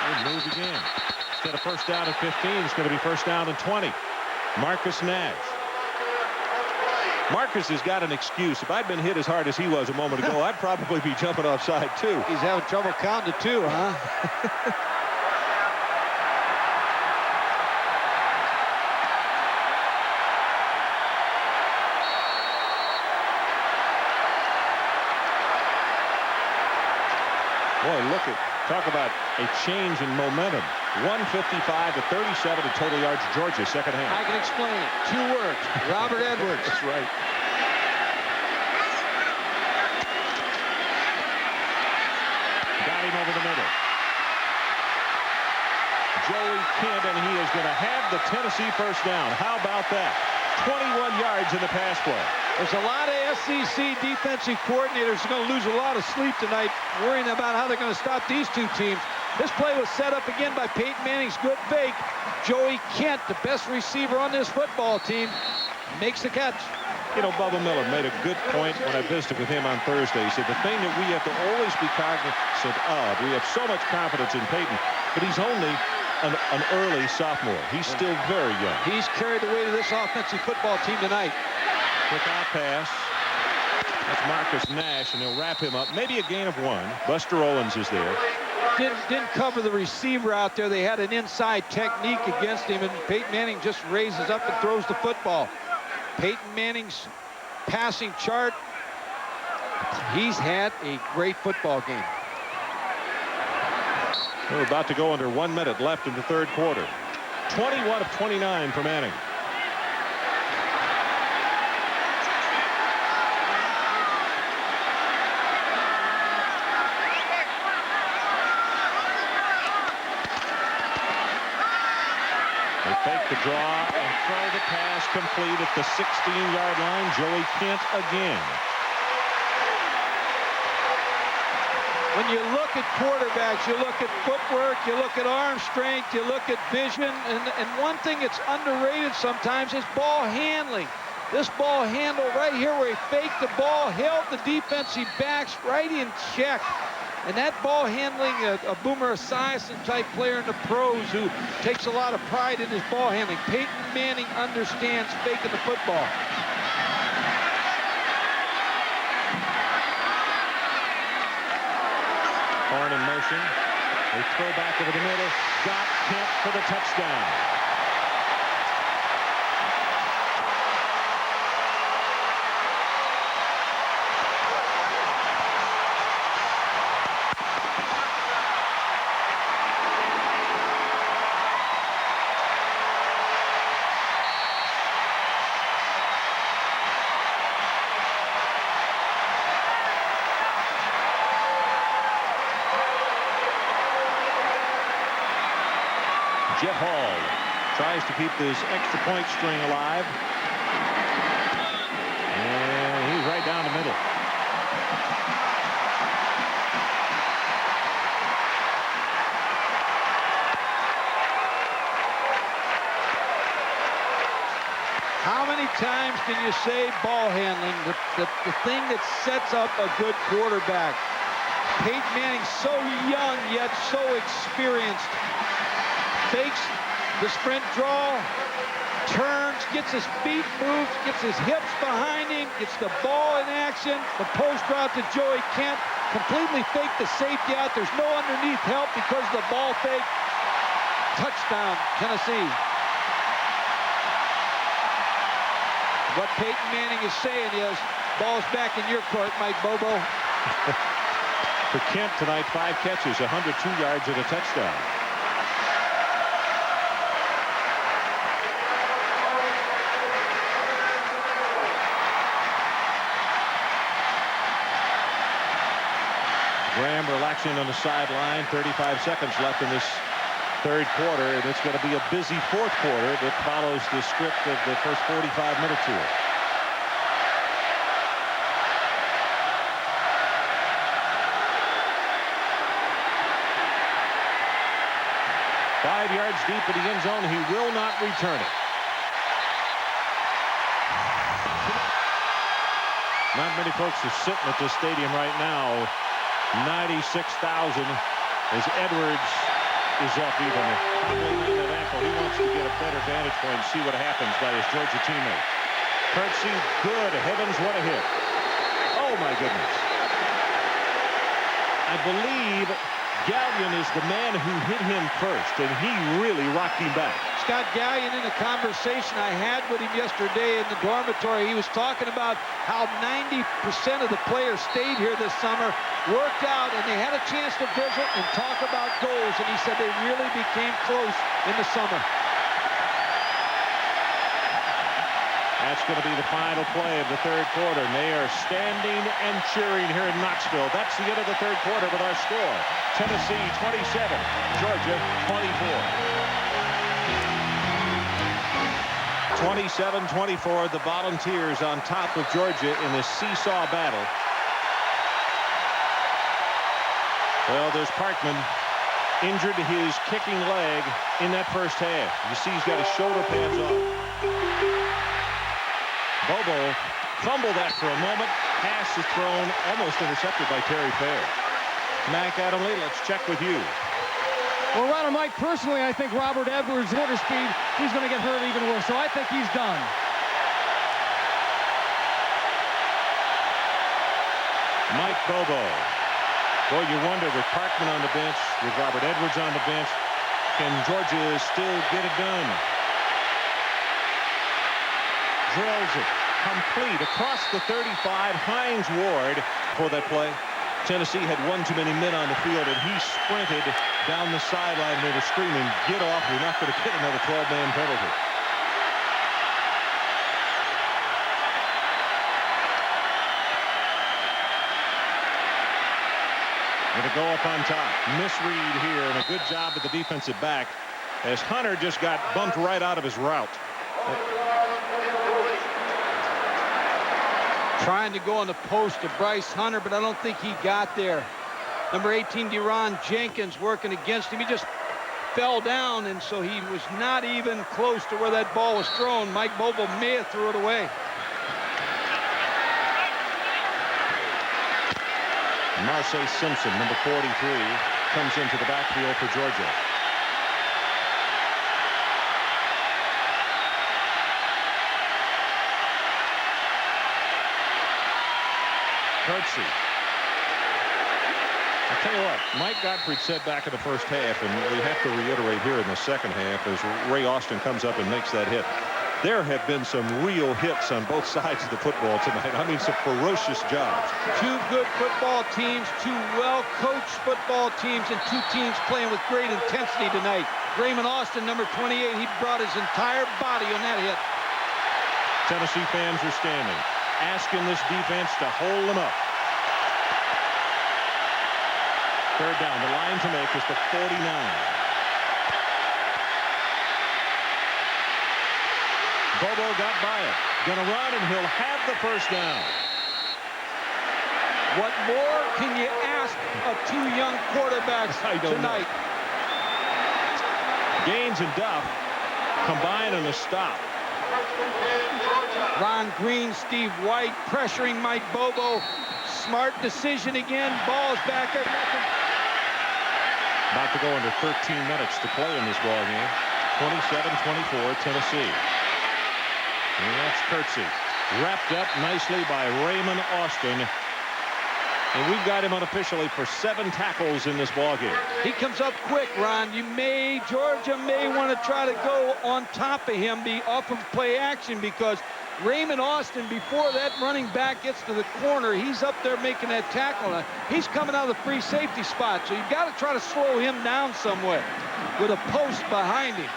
They move again. Instead of first down at 15, it's going to be first down and 20. Marcus Nash. Marcus has got an excuse. If I'd been hit as hard as he was a moment ago, I'd probably be jumping offside too. He's having trouble counting to 2, huh? Boy, talk about a change in momentum. 155 to 37 in total yards. Georgia, second half. I can explain it. 2 words. Robert Edwards. That's right. Got him over the middle. Joey Kent, and he is going to have the Tennessee first down. How about that? 21 yards in the pass play. There's a lot of SEC defensive coordinators who are going to lose a lot of sleep tonight worrying about how they're going to stop these two teams. This play was set up again by Peyton Manning's good fake. Joey Kent, the best receiver on this football team, makes the catch. You know, Bubba Miller made a good point when I visited with him on Thursday. He said the thing that we have to always be cognizant of, we have so much confidence in Peyton, but he's only an early sophomore. He's still very young. He's carried the weight of this offensive football team tonight. Quick out pass. That's Marcus Nash, and they'll wrap him up. Maybe a gain of 1. Buster Owens is there. Didn't cover the receiver out there. They had an inside technique against him, and Peyton Manning just raises up and throws the football. Peyton Manning's passing chart, he's had a great football game. We're about to go under 1 minute left in the third quarter. 21 of 29 for Manning. Fake the draw and throw the pass complete at the 16-yard line. Joey Kent again. When you look at quarterbacks, you look at footwork, you look at arm strength, you look at vision, and one thing that's underrated sometimes is ball handling. This ball handle right here where he faked the ball, held the defensive backs right in check. And that ball handling, a Boomer Esiason type player in the pros who takes a lot of pride in his ball handling. Peyton Manning understands faking the football. Horn in motion. They throw back over the middle. Got Kent for the touchdown. Jeff Hall tries to keep this extra point string alive. And he's right down the middle. How many times can you say ball handling, the thing that sets up a good quarterback? Peyton Manning, so young yet so experienced. Fakes the sprint draw, turns, gets his feet moved, gets his hips behind him, gets the ball in action, the post route to Joey Kent, completely faked the safety out. There's no underneath help because of the ball fake. Touchdown, Tennessee. What Peyton Manning is saying is, ball's back in your court, Mike Bobo. For Kent tonight, 5 catches, 102 yards and a touchdown. Graham relaxing on the sideline. 35 seconds left in this third quarter, and it's going to be a busy fourth quarter that follows the script of the first 45 minutes here. Five yards deep in the end zone. He will not return it. Not many folks are sitting at this stadium right now. 96,000 as Edwards is up even. Probably that ankle. He wants to get a better vantage point and see what happens by his Georgia teammate. Curtsy, good heavens, what a hit. Oh my goodness. I believe Gallion is the man who hit him first, and he really rocked him back. Scott Gallion, in a conversation I had with him yesterday in the dormitory, he was talking about how 90% of the players stayed here this summer, worked out, and they had a chance to visit and talk about goals, and he said they really became close in the summer. That's going to be the final play of the third quarter, and they are standing and cheering here in Knoxville. That's the end of the third quarter with our score. Tennessee 27, Georgia 24. 27-24, the Volunteers on top of Georgia in this seesaw battle. Well, there's Parkman injured his kicking leg in that first half. You see he's got his shoulder pads off. Bobo fumbled that for a moment. Pass is thrown, almost intercepted by Terry Fair. Mac Adamley, let's check with you. Well, Ron and Mike, personally, I think Robert Edwards' quarter speed, he's going to get hurt even worse. So I think he's done. Mike Bobo. Boy, you wonder with Parkman on the bench, with Robert Edwards on the bench, can Georgia still get it done? Drills it complete across the 35. Hines Ward for that play. Tennessee had one too many men on the field, and he sprinted down the sideline. They were screaming, "Get off, we're not going to get another 12-man penalty." Going to go up on top. Misread here, and a good job at the defensive back as Hunter just got bumped right out of his route. Trying to go on the post to Bryce Hunter, but I don't think he got there. Number 18, Deron Jenkins, working against him. He just fell down, and so he was not even close to where that ball was thrown. Mike Bobo may have threw it away. Marseille Simpson, number 43, comes into the backfield for Georgia. Curtsy. I'll tell you what, Mike Gottfried said back in the first half, and we have to reiterate here in the second half as Ray Austin comes up and makes that hit. There have been some real hits on both sides of the football tonight. I mean, some ferocious jobs. Two good football teams, two well-coached football teams, and two teams playing with great intensity tonight. Raymond Austin, number 28, he brought his entire body on that hit. Tennessee fans are standing, asking this defense to hold them up. Third down, the line to make is the 49. Bobo got by it. Gonna run, and he'll have the first down. What more can you ask of two young quarterbacks tonight? Gaines and Duff combine on the stop. Ron Green, Steve White pressuring Mike Bobo. Smart decision again. Ball's back there. About to go under 13 minutes to play in this ball game. 27-24 Tennessee. And that's Kurtzy. Wrapped up nicely by Raymond Austin. And we've got him unofficially for 7 tackles in this ball game. He comes up quick, Ron. Georgia may want to try to go on top of him, be off of play action, because Raymond Austin, before that running back gets to the corner, he's up there making that tackle. He's coming out of the free safety spot, so you've got to try to slow him down somewhere with a post behind him.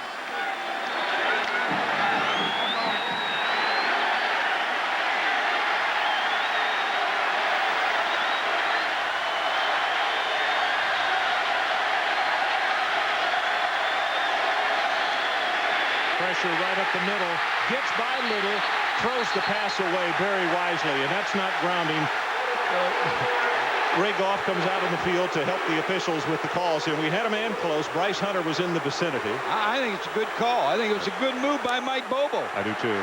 Pressure right up the middle, gets by Little, throws the pass away very wisely, and that's not grounding. Ray Goff comes out on the field to help the officials with the calls here. We had a man close. Bryce Hunter was in the vicinity. I think it's a good call. I think it was a good move by Mike Bobo. I do too.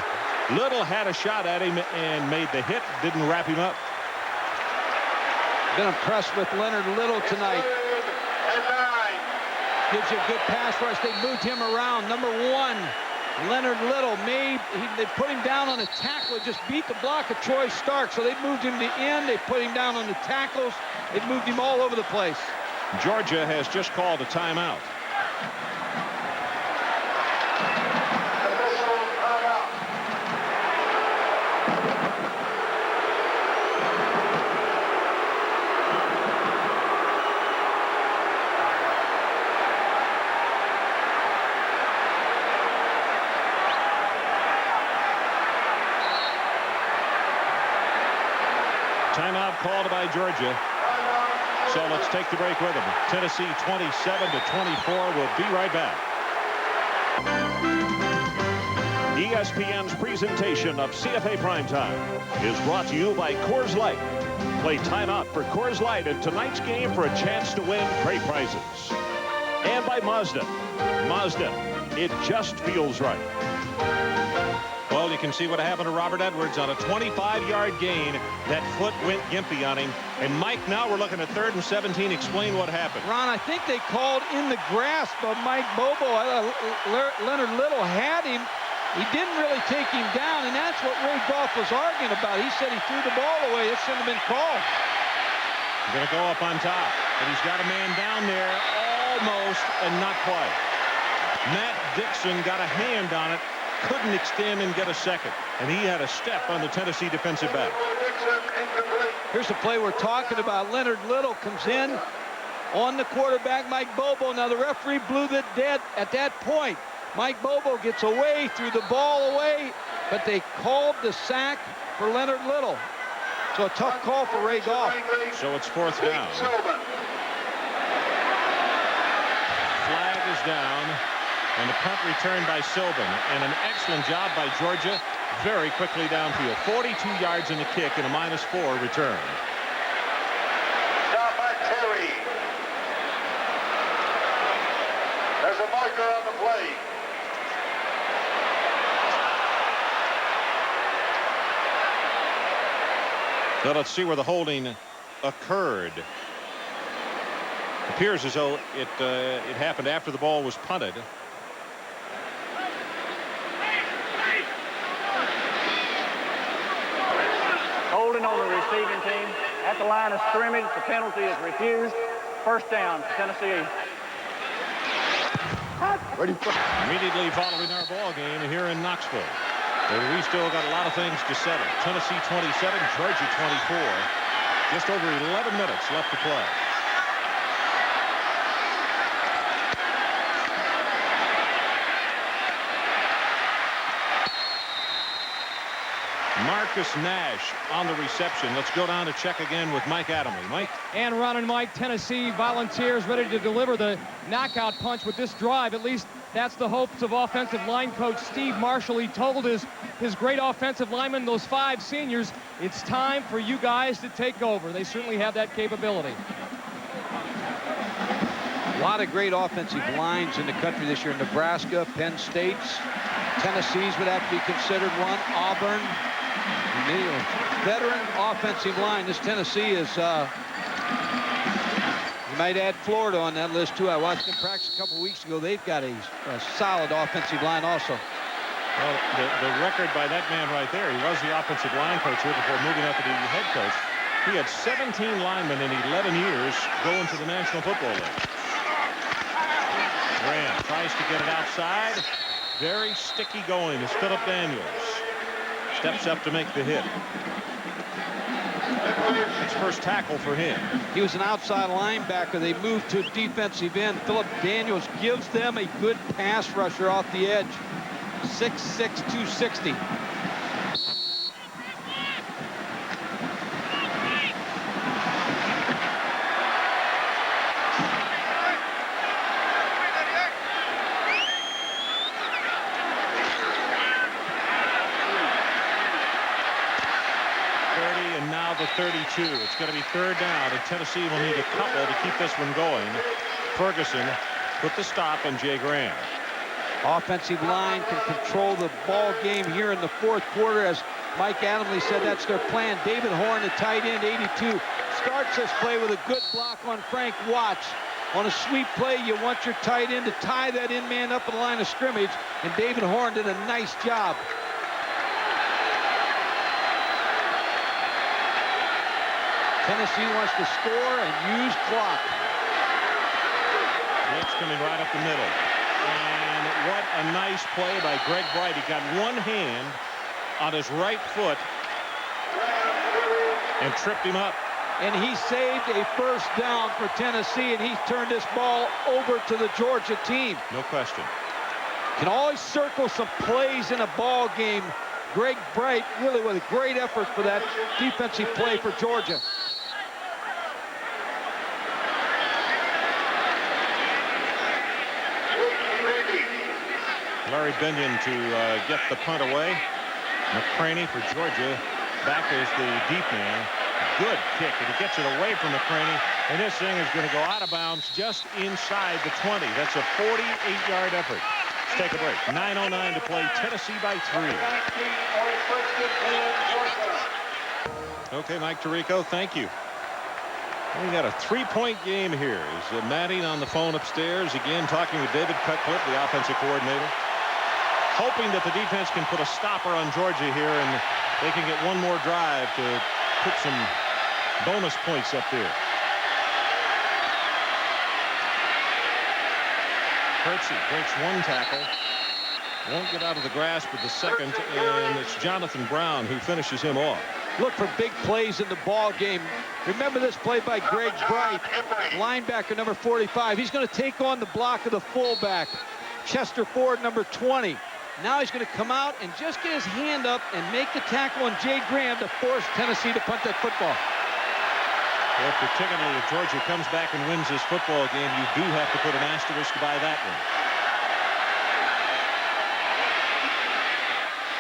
Little had a shot at him and made the hit, didn't wrap him up. Been impressed with Leonard Little tonight. Gives you a good pass rush. They moved him around. Number 1, Leonard Little, they put him down on the tackle. Just beat the block of Troy Stark. So they moved him to end. They put him down on the tackles. They moved him all over the place. Georgia has just called a timeout. Timeout called by Georgia. So let's take the break with them. Tennessee 27-24. We'll be right back. ESPN's presentation of CFA Primetime is brought to you by Coors Light. Play timeout for Coors Light in tonight's game for a chance to win great prizes. And by Mazda. Mazda, it just feels right. Well, you can see what happened to Robert Edwards on a 25-yard gain. That foot went gimpy on him. And Mike, now we're looking at 3rd and 17. Explain what happened. Ron, I think they called in the grasp of Mike Bobo. Leonard Little had him. He didn't really take him down, and that's what Ray Goff was arguing about. He said he threw the ball away. It shouldn't have been called. He's going to go up on top. But he's got a man down there almost and not quite. Matt Dixon got a hand on it. Couldn't extend and get a second. And he had a step on the Tennessee defensive back. Here's the play we're talking about. Leonard Little comes in on the quarterback, Mike Bobo. Now the referee blew the dead at that point. Mike Bobo gets away, threw the ball away, but they called the sack for Leonard Little. So a tough call for Ray Goff. So it's 4th down. Flag is down. And a punt returned by Sylvan. And an excellent job by Georgia. Very quickly downfield. 42 yards in the kick and a -4 return. Stop by Terry. There's a marker on the play. So let's see where the holding occurred. Appears as though it happened after the ball was punted. Holding on the receiving team at the line of scrimmage. The penalty is refused. 1st down, Tennessee. Immediately following our ball game here in Knoxville. We still got a lot of things to settle. Tennessee 27, Georgia 24. Just over 11 minutes left to play. Marcus Nash on the reception. Let's go down to check again with Mike Adamley. Mike? And Ron and Mike, Tennessee Volunteers ready to deliver the knockout punch with this drive. At least That's the hopes of offensive line coach Steve Marshall. He told his great offensive linemen, those 5 seniors, it's time for you guys to take over. They certainly have that capability. A lot of great offensive lines in the country this year. Nebraska, Penn State's, Tennessee's would have to be considered one. Auburn, veteran offensive line. This Tennessee is, you might add Florida on that list too. I watched them practice a couple weeks ago. They've got a solid offensive line also. Well, the record by that man right there, he was the offensive line coach here before moving up to be head coach. He had 17 linemen in 11 years going to the National Football League. Graham tries to get it outside. Very sticky going is Philip Daniels. Steps up to make the hit. It's first tackle for him. He was an outside linebacker. They moved to defensive end. Philip Daniels gives them a good pass rusher off the edge. 6'6", 260. The 32. It's going to be third down, and Tennessee will need a couple to keep this one going. Ferguson put the stop on Jay Graham. Offensive line can control the ball game here in the 4th quarter. As Mike Adamle said, that's their plan. David Horn, the tight end, 82, starts this play with a good block on Frank Watts. On a sweep play, you want your tight end to tie that in man up at the line of scrimmage, and David Horn did a nice job. Tennessee wants to score and use clock. Blitz coming right up the middle. And what a nice play by Greg Bright. He got one hand on his right foot and tripped him up. And he saved a first down for Tennessee, and he turned this ball over to the Georgia team. No question. Can always circle some plays in a ball game. Greg Bright really with a great effort for that defensive play for Georgia. Larry Binion to get the punt away. McCraney for Georgia. Back is the deep man. Good kick, and he gets it away from McCraney. And this thing is going to go out of bounds just inside the 20. That's a 48-yard effort. Let's take a break. 9:09 to play. Tennessee by 3. Okay, Mike Tirico, thank you. We got a 3-point game here. Is Manning on the phone upstairs again, talking with David Cutcliffe, the offensive coordinator, hoping that the defense can put a stopper on Georgia here and they can get one more drive to put some bonus points up there. Kurtzy breaks one tackle, won't get out of the grasp with the second, and it's Jonathan Brown who finishes him off. Look for big plays in the ball game. Remember this play by Greg Bright, linebacker number 45. He's going to take on the block of the fullback, Chester Ford, number 20. Now he's going to come out and just get his hand up and make the tackle on Jay Graham to force Tennessee to punt that football. Well, particularly if Georgia comes back and wins this football game, you do have to put an asterisk by that one.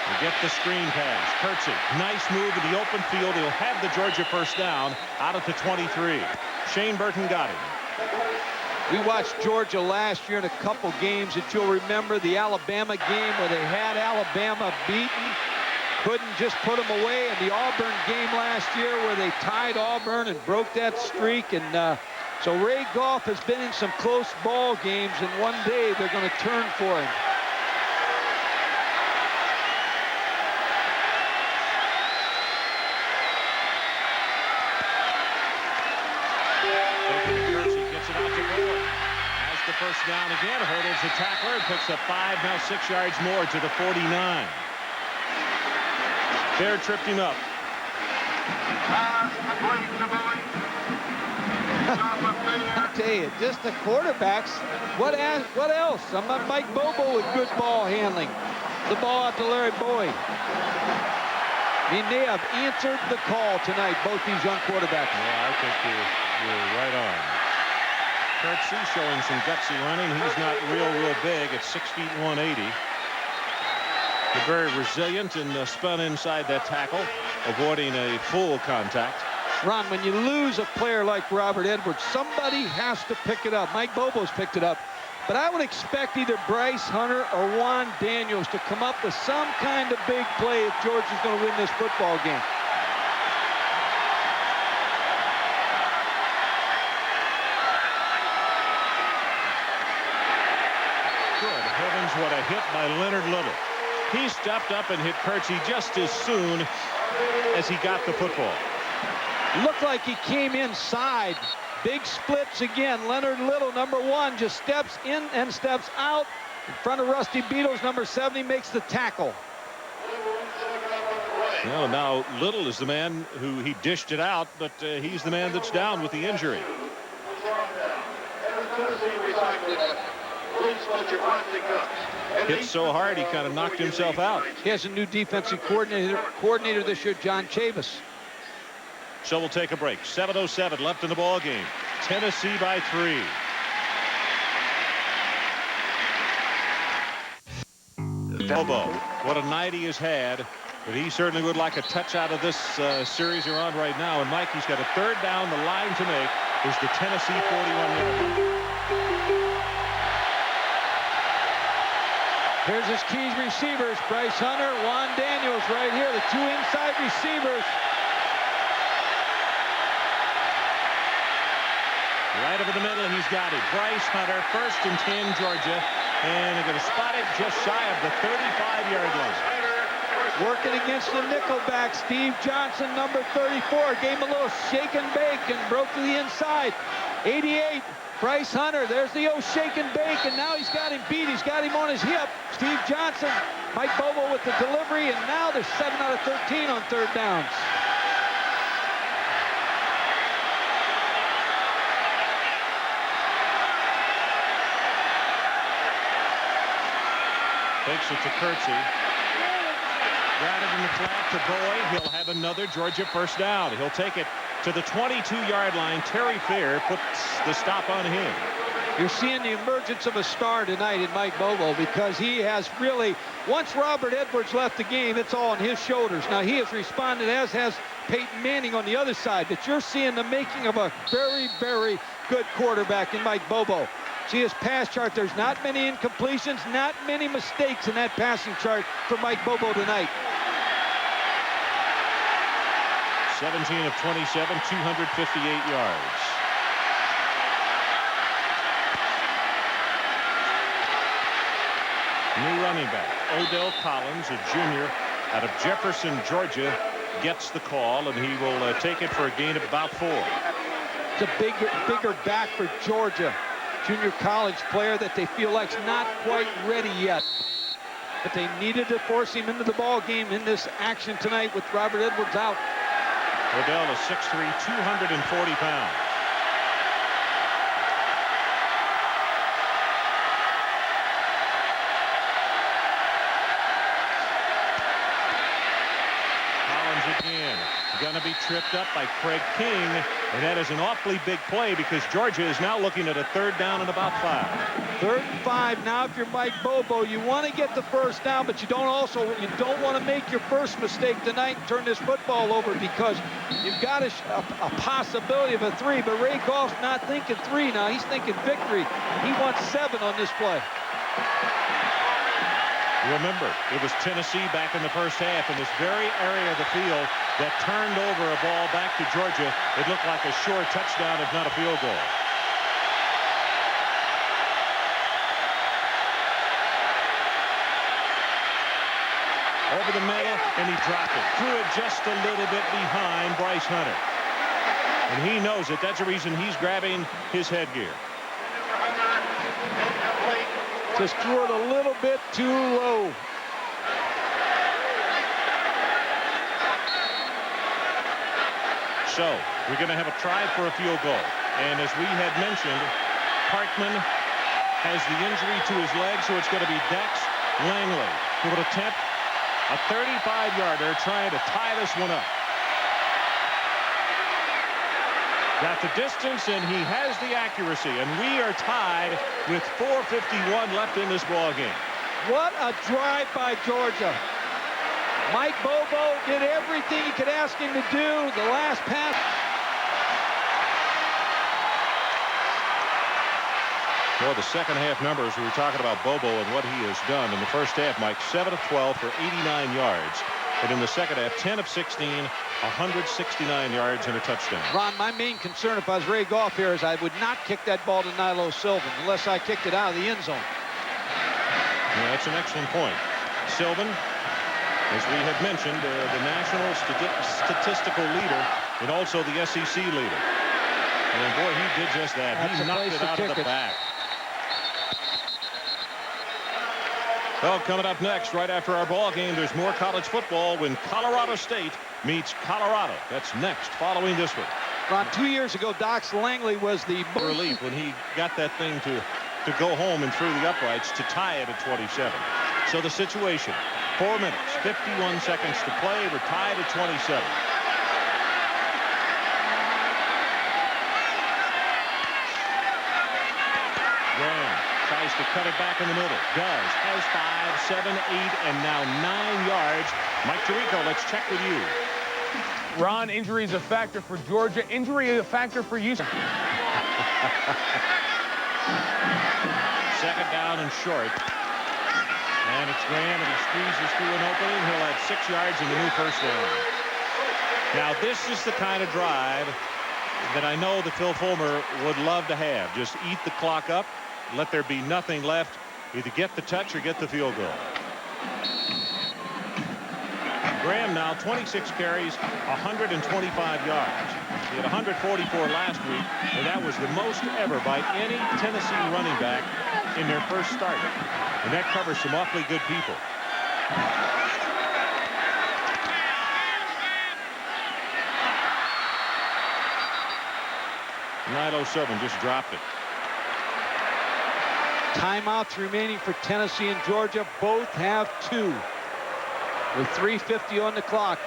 We get the screen pass. Kurtzy, nice move in the open field. He'll have the Georgia first down out at the 23. Shane Burton got him. We watched Georgia last year in a couple games that you'll remember. The Alabama game where they had Alabama beaten, couldn't just put them away, and the Auburn game last year where they tied Auburn and broke that streak. And so Ray Goff has been in some close ball games, and one day they're going to turn for him. First down again, hurdles the tackler, picks up 5, now 6 yards more to the 49. Bear tripped him up. I'll tell you, just the quarterbacks, what else? I'm not Mike Bobo with good ball handling. The ball out to Larry Bowie. I mean, they have answered the call tonight, both these young quarterbacks. Yeah, I think you're right on. Kurtzy showing some gutsy running. He's not real big at 6 feet 180. They're very resilient and spun inside that tackle, avoiding a full contact. Ron, when you lose a player like Robert Edwards, somebody has to pick it up. Mike Bobo's picked it up. But I would expect either Bryce Hunter or Juan Daniels to come up with some kind of big play if Georgia's going to win this football game. Good heavens, what a hit by Leonard Little. He stepped up and hit Kurtzy just as soon as he got the football. Looked like he came inside. Big splits again. Leonard Little, number 1, just steps in and steps out. In front of Rusty Beatles, number 70, makes the tackle. Well, now Little is the man who he dished it out, but he's the man that's down with the injury. Hit so hard he kind of knocked himself out. He has a new defensive coordinator this year, John Chavis. So we'll take a break. 7:07 left in the ball game. Tennessee by 3. Bobo, what a night he has had, but he certainly would like a touch out of this series they're on right now. And Mike, he's got a 3rd down. The line to make is the Tennessee 41. Here's his key receivers, Bryce Hunter, Juan Daniels right here, the 2 inside receivers. Right over the middle, he's got it. Bryce Hunter, 1st and 10, Georgia. And they're going to spot it just shy of the 35-yard line. Working against the nickelback, Steve Johnson, number 34, gave him a little shake and bake and broke to the inside. 88, Bryce Hunter, there's the old shake and bake, and now he's got him beat. He's got him on his hip. Steve Johnson, Mike Bobo with the delivery, and now they're 7 out of 13 on 3rd downs. Takes it to Kurtzy. Got it in the flat to Bowie. He'll have another Georgia 1st down. He'll take it to the 22-yard line. Terry Fair puts the stop on him. You're seeing the emergence of a star tonight in Mike Bobo, because he has really, once Robert Edwards left the game, it's all on his shoulders. Now, he has responded, as has Peyton Manning on the other side, but you're seeing the making of a very, very good quarterback in Mike Bobo. See his pass chart. There's not many incompletions, not many mistakes in that passing chart for Mike Bobo tonight. 17 of 27, 258 yards. New running back, Odell Collins, a junior out of Jefferson, Georgia, gets the call, and he will take it for a gain of about 4. It's a bigger back for Georgia. Junior college player that they feel like's not quite ready yet. But they needed to force him into the ball game in this action tonight with Robert Edwards out. Odell is 6'3", 240 pounds. Collins again. Going to be tripped up by Craig King, and that is an awfully big play because Georgia is now looking at a 3rd down and about 5. 3rd and 5. Now, if you're Mike Bobo, you want to get the 1st down, but you don't want to make your first mistake tonight and turn this football over, because you've got a possibility of a 3. But Ray Goff's not thinking 3 now. He's thinking victory. He wants 7 on this play. Remember, it was Tennessee back in the 1st half in this very area of the field that turned over a ball back to Georgia. It looked like a sure touchdown, if not a field goal. Over the middle, and he dropped it. Threw it just a little bit behind Bryce Hunter. And he knows it. That's the reason he's grabbing his headgear. Just threw it a little bit too low. So we're going to have a try for a field goal. And as we had mentioned, Parkman has the injury to his leg, so it's going to be Dex Langley who will attempt a 35-yarder trying to tie this one up. Got the distance, and he has the accuracy. And we are tied with 4:51 left in this ball game. What a drive by Georgia. Mike Bobo did everything you could ask him to do. The last pass. Well, the second half numbers, we were talking about Bobo and what he has done. In the first half, Mike, 7 of 12 for 89 yards. But in the second half, 10 of 16, 169 yards and a touchdown. Ron, my main concern if I was Ray Goff here is I would not kick that ball to Nilo Sylvan unless I kicked it out of the end zone. Yeah, that's an excellent point. Sylvan, as we have mentioned, the national statistical leader and also the SEC leader. And boy, he did just that. That's he knocked it out of the back. Well, coming up next, right after our ball game, there's more college football when Colorado State meets Colorado. That's next, following this one. Ron, 2 years ago, Dox Langley was the relief when he got that thing to go home and through the uprights to tie it at 27. So the situation, 4 minutes, 51 seconds to play. We're tied at 27. Graham tries to cut it back in the middle. Does. Has 5, 7, 8, and now 9 yards. Mike Tirico, let's check with you. Ron, injury is a factor for Georgia. Injury is a factor for Houston. Second down and short. And it's Graham, and he squeezes through an opening. He'll have 6 yards in the new first down. Now, this is the kind of drive that I know that Phil Fulmer would love to have. Just eat the clock up. Let there be nothing left. Either get the touch or get the field goal. Graham now 26 carries, 125 yards. He had 144 last week, and that was the most ever by any Tennessee running back in their first start. And that covers some awfully good people. Nilo Sylvan just dropped it. Timeouts remaining for Tennessee and Georgia. Both have 2. With 3:50 on the clock.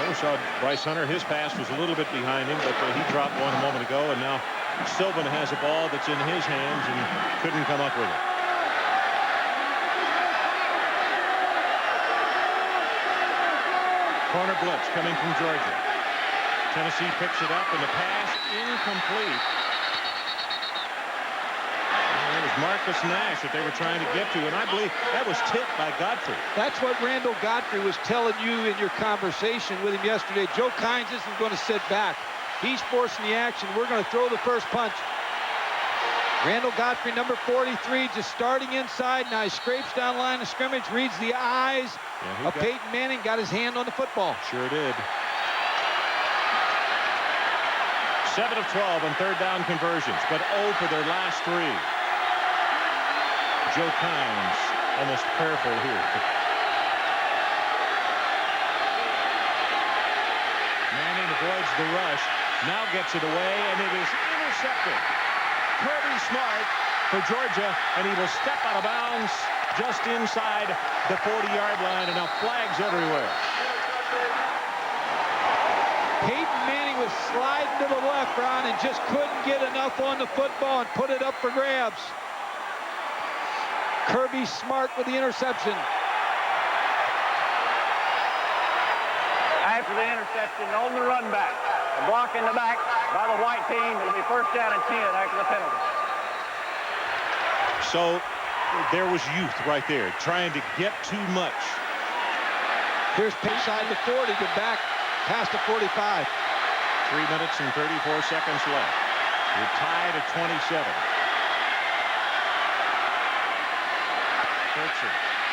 We saw Bryce Hunter. His pass was a little bit behind him, but he dropped one a moment ago, and now Sylvan has a ball that's in his hands and couldn't come up with it. Corner blitz coming from Georgia. Tennessee picks it up, and the pass incomplete. It was Marcus Nash that they were trying to get to, and I believe that was tipped by Godfrey. That's what Randall Godfrey was telling you in your conversation with him yesterday. Joe Kynes isn't going to sit back. He's forcing the action. We're going to throw the first punch. Randall Godfrey, number 43, just starting inside. Now he scrapes down line of scrimmage, reads the eyes of Peyton Manning, got his hand on the football. Sure did. 7 of 12 on third down conversions, but 0 for their last 3. Joe Kynes almost prayerful here. Manning avoids the rush, now gets it away, and it is intercepted. Kirby Smart for Georgia, and he will step out of bounds just inside the 40-yard line, and now flags everywhere. Peyton Manning was sliding to the left, Ron, and just couldn't get enough on the football and put it up for grabs. Kirby Smart with the interception. After the interception, on the run back, a block in the back by the white team. It'll be first down and 10 after the penalty. So there was youth right there trying to get too much. Here's Peyton side the 40 to back past the 45. 3 minutes and 34 seconds left. We're tied at 27.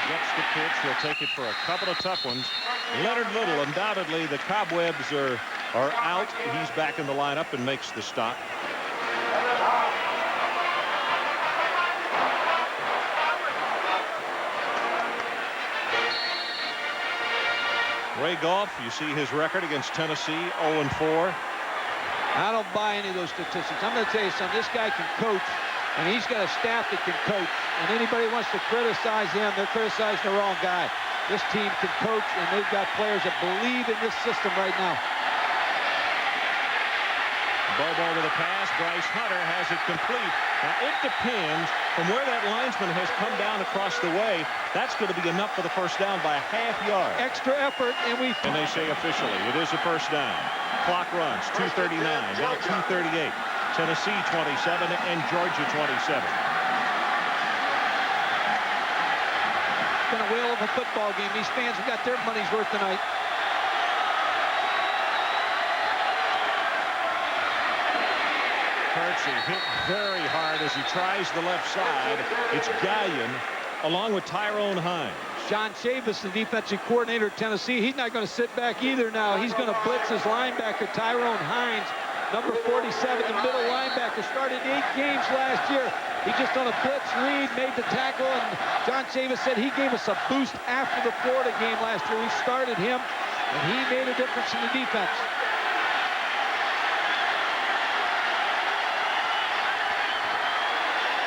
Gets the pitch. He'll take it for a couple of tough ones. Leonard Little, undoubtedly, the cobwebs are out. He's back in the lineup and makes the stop. Ray Goff, you see his record against Tennessee, 0-4. I don't buy any of those statistics. I'm going to tell you something. This guy can coach, and he's got a staff that can coach. And anybody wants to criticize him, they're criticizing the wrong guy. This team can coach, and they've got players that believe in this system right now. Bobo with a pass. Bryce Hunter has it complete. Now, it depends from where that linesman has come down across the way. That's going to be enough for the first down by a half yard. Extra effort, and they say officially it is a first down. Clock runs 2:39. Now 2:38. Tennessee 27 and Georgia 27. It's been a whale of a football game. These fans have got their money's worth tonight. Kirksey hit very hard as he tries the left side. It's Gallion along with Tyrone Hines. John Chavis, the defensive coordinator at Tennessee, he's not going to sit back either now. He's going to blitz his linebacker, Tyrone Hines, number 47, the middle linebacker. Started 8 games last year. He just on a blitz read, made the tackle, and John Chavis said he gave us a boost after the Florida game last year. We started him, and he made a difference in the defense.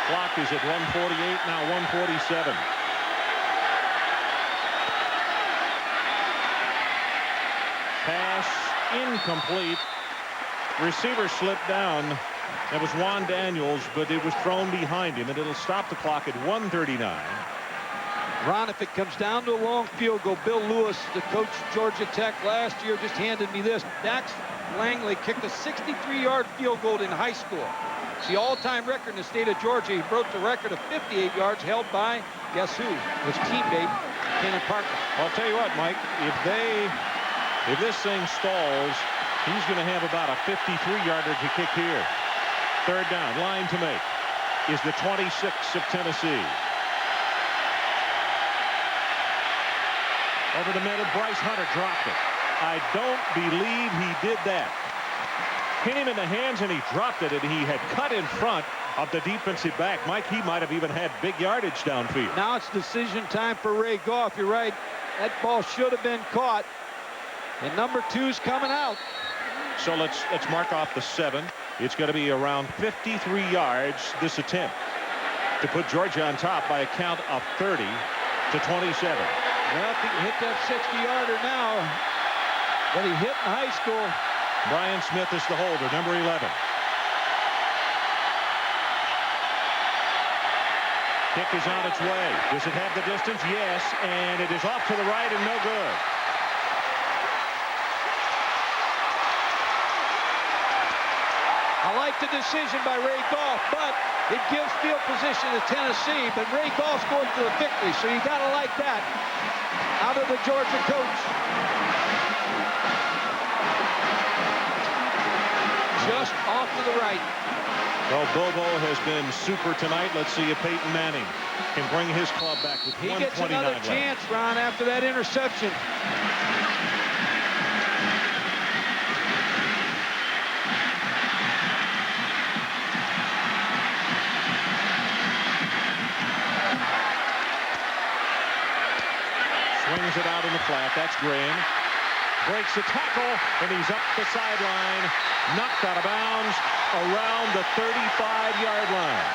Clock is at 1:48, now 1:47. Pass incomplete. Receiver slipped down. That was Juan Daniels, but it was thrown behind him, and it'll stop the clock at 1:39. Ron, if it comes down to a long field goal, Bill Lewis, the coach of Georgia Tech last year, just handed me this. Dax Langley kicked a 63-yard field goal in high school. It's the all-time record in the state of Georgia. He broke the record of 58 yards held by, guess who? His teammate, Kenny Parker. Well, I'll tell you what, Mike, if this thing stalls, he's going to have about a 53-yarder to kick here. Third down, line to make is the 26th of Tennessee. Over the middle, Bryce Hunter dropped it. I don't believe he did that. Hit him in the hands, and he dropped it, and he had cut in front of the defensive back. Mike, he might have even had big yardage downfield. Now it's decision time for Ray Goff. You're right. That ball should have been caught. And number 2's coming out. So let's mark off the 7. It's going to be around 53 yards, this attempt, to put Georgia on top by a count of 30 to 27. Well, if he can hit that 60-yarder now, that he hit in high school. Brian Smith is the holder, number 11. Kick is on its way. Does it have the distance? Yes, and it is off to the right and no good. I like the decision by Ray Goff, but it gives field position to Tennessee, but Ray Goff's going for the victory, so you got to like that out of the Georgia coach. Just off to the right. Well, Bobo has been super tonight. Let's see if Peyton Manning can bring his club back with 1:29 left. He gets another chance, Ron, after that interception. Swings it out in the flat. That's Graham. Breaks the tackle, and he's up the sideline. Knocked out of bounds around the 35-yard line.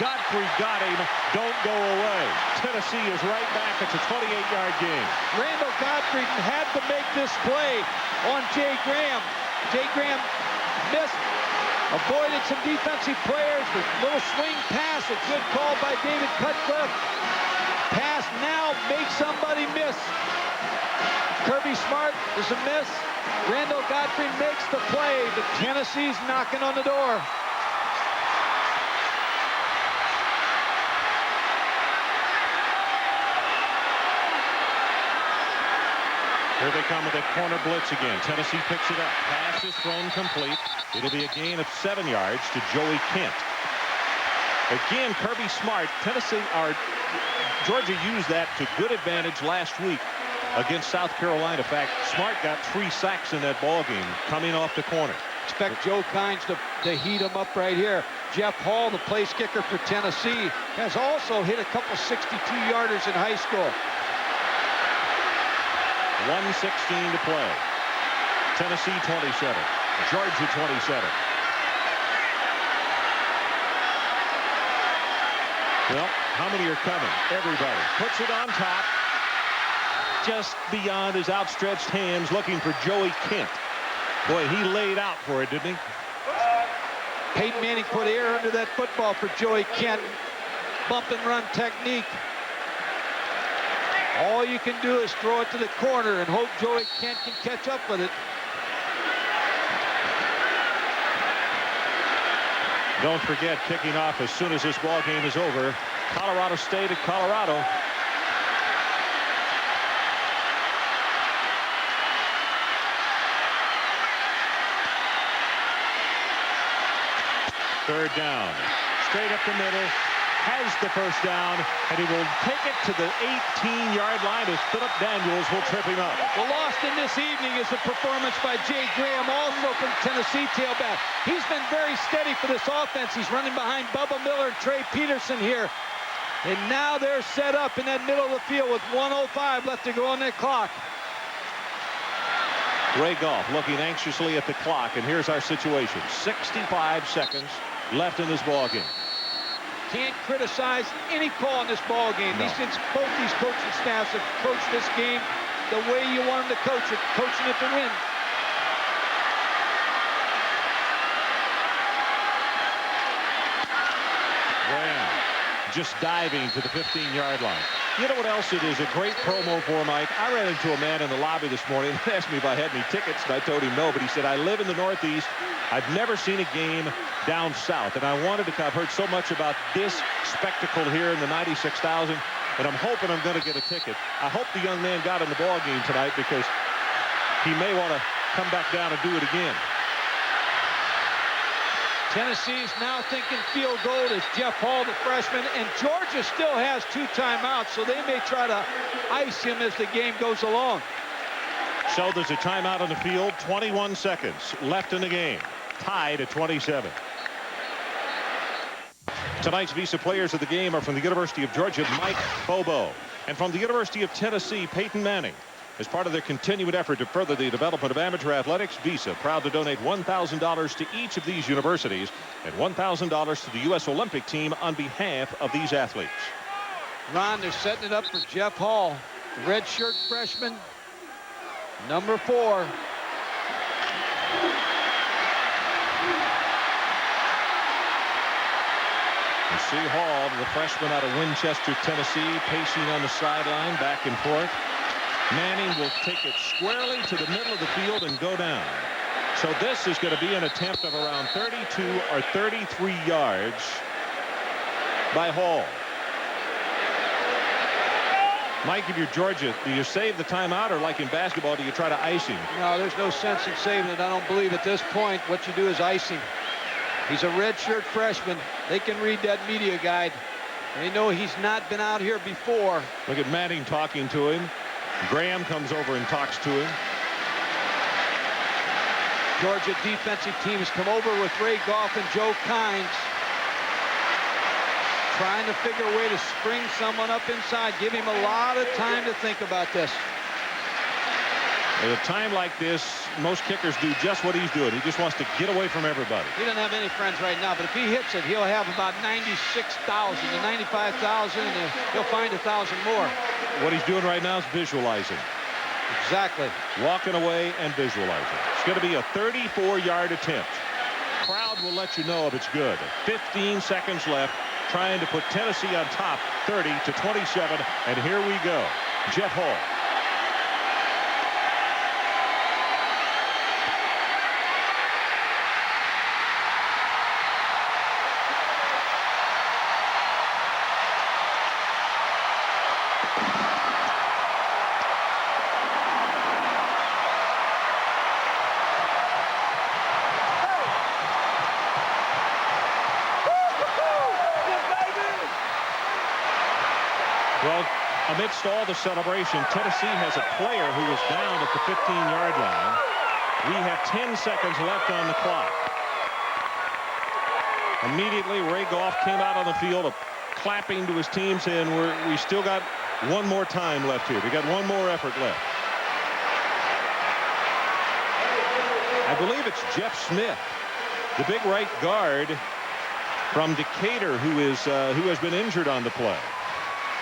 Godfrey got him. Don't go away. Tennessee is right back. It's a 28-yard game. Randall Godfrey had to make this play on Jay Graham. Jay Graham missed, avoided some defensive players. The little swing pass, a good call by David Cutcliffe. Pass now, make somebody miss. Kirby Smart is a miss. Randall Godfrey makes the play, but Tennessee's knocking on the door. Here they come with a corner blitz again. Tennessee picks it up. Pass is thrown complete. It'll be a gain of 7 yards to Joey Kent. Again, Kirby Smart. Georgia used that to good advantage last week against South Carolina. In fact, Smart got 3 sacks in that ball game coming off the corner. Expect Joe Kynes to heat him up right here. Jeff Hall, the place kicker for Tennessee, has also hit a couple 62-yarders in high school. 1:16 to play. Tennessee 27. Georgia 27. Well, how many are coming? Everybody puts it on top. just beyond his outstretched hands, looking for Joey Kent. Boy, he laid out for it, didn't he? Peyton Manning put air under that football for Joey Kent. Bump and run technique. All you can do is throw it to the corner and hope Joey Kent can catch up with it. Don't forget, kicking off as soon as this ball game is over, Colorado State at Colorado. Third down, straight up the middle, has the first down, and he will take it to the 18-yard line as Philip Daniels will trip him up. Well, lost in this evening is a performance by Jay Graham, also from Tennessee tailback. He's been very steady for this offense. He's running behind Bubba Miller and Trey Peterson here. And now they're set up in that middle of the field with 1:05 left to go on that clock. Ray Goff looking anxiously at the clock, and here's our situation. 65 seconds left in this ball game. Can't criticize any call in this ball game. No. Both these coaching staffs have coached this game the way you want them to coach it, coaching it to win. Graham just diving to the 15-yard line. You know what else it is a great promo for, Mike? I ran into a man in the lobby this morning and asked me if I had any tickets, and I told him no, but he said, I live in the Northeast. I've never seen a game down south, and I wanted to come. I've heard so much about this spectacle here in the 96,000, and I'm hoping I'm going to get a ticket. I hope the young man got in the ball game tonight because he may want to come back down and do it again. Tennessee's now thinking field goal is Jeff Hall, the freshman, and Georgia still has 2 timeouts, so they may try to ice him as the game goes along. So there's a timeout on the field. 21 seconds left in the game. Tied at 27. Tonight's Visa players of the game are from the University of Georgia, Mike Bobo, and from the University of Tennessee, Peyton Manning. As part of their continued effort to further the development of amateur athletics, Visa proud to donate $1,000 to each of these universities and $1,000 to the U.S. Olympic team on behalf of these athletes. Ron, they're setting it up for Jeff Hall, the redshirt freshman, number 4. You see Hall, the freshman out of Winchester, Tennessee, pacing on the sideline back and forth. Manning will take it squarely to the middle of the field and go down. So this is going to be an attempt of around 32 or 33 yards by Hall. Mike, if you're Georgia, do you save the timeout, or like in basketball, do you try to ice him? No, there's no sense in saving it. I don't believe at this point what you do is ice him. He's a redshirt freshman. They can read that media guide. They know he's not been out here before. Look at Manning talking to him. Graham comes over and talks to him. Georgia defensive teams come over with Ray Goff and Joe Kynes, trying to figure a way to spring someone up inside. Give him a lot of time to think about this. At a time like this, most kickers do just what he's doing. He just wants to get away from everybody. He doesn't have any friends right now, but if he hits it, he'll have about 96,000 to 95,000, and he'll find 1,000 more. What he's doing right now is visualizing. Exactly. Walking away and visualizing. It's going to be a 34-yard attempt. Crowd will let you know if it's good. 15 seconds left, trying to put Tennessee on top, 30-27, and here we go. Jeff Hall. Well, amidst all the celebration, Tennessee has a player who is down at the 15-yard line. We have 10 seconds left on the clock. Immediately, Ray Goff came out on the field, clapping to his team, saying, we still got one more time left here. We got one more effort left. I believe it's Jeff Smith, the big right guard from Decatur, who has been injured on the play.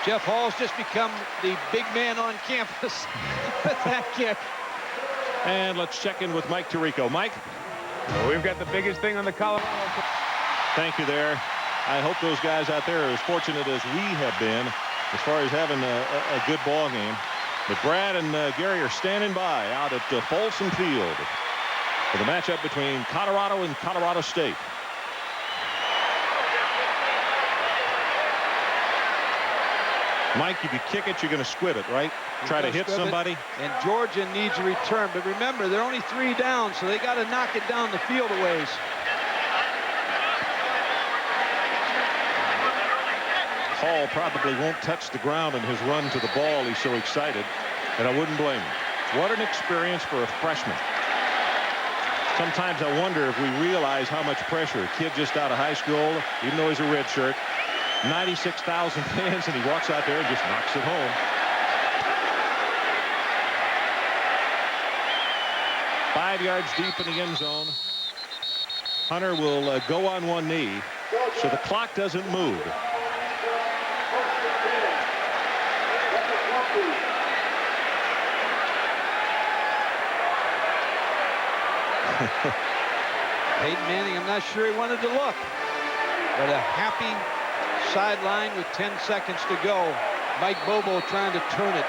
Jeff Hall's just become the big man on campus with that kick. And let's check in with Mike Tirico. Mike? Well, we've got the biggest thing on the Colorado. Thank you there. I hope those guys out there are as fortunate as we have been as far as having a good ball game. But Brad and Gary are standing by out at Folsom Field for the matchup between Colorado and Colorado State. Mike, if you kick it, you're going to squib it, right? Try to hit somebody. And Georgia needs a return. But remember, they're only 3 down, so they got to knock it down the field a ways. Hall probably won't touch the ground in his run to the ball. He's so excited, and I wouldn't blame him. What an experience for a freshman. Sometimes I wonder if we realize how much pressure a kid just out of high school, even though he's a redshirt, 96,000 fans, and he walks out there and just knocks it home. Five yards deep in the end zone. Hunter will go on one knee, so the clock doesn't move. Peyton Manning, I'm not sure he wanted to look, but a happy sideline with 10 seconds to go. Mike Bobo trying to turn it.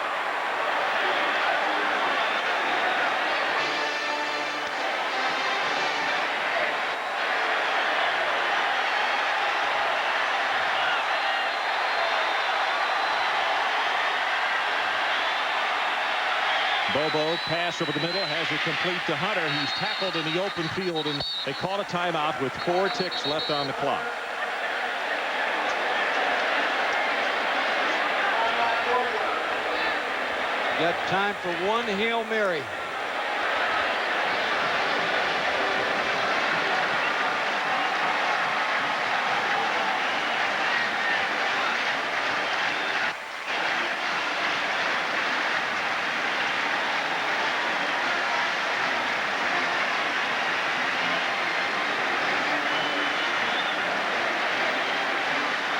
Bobo pass over the middle, has it complete to Hunter. He's tackled in the open field, and they call a timeout with 4 ticks left on the clock. Got time for one Hail Mary.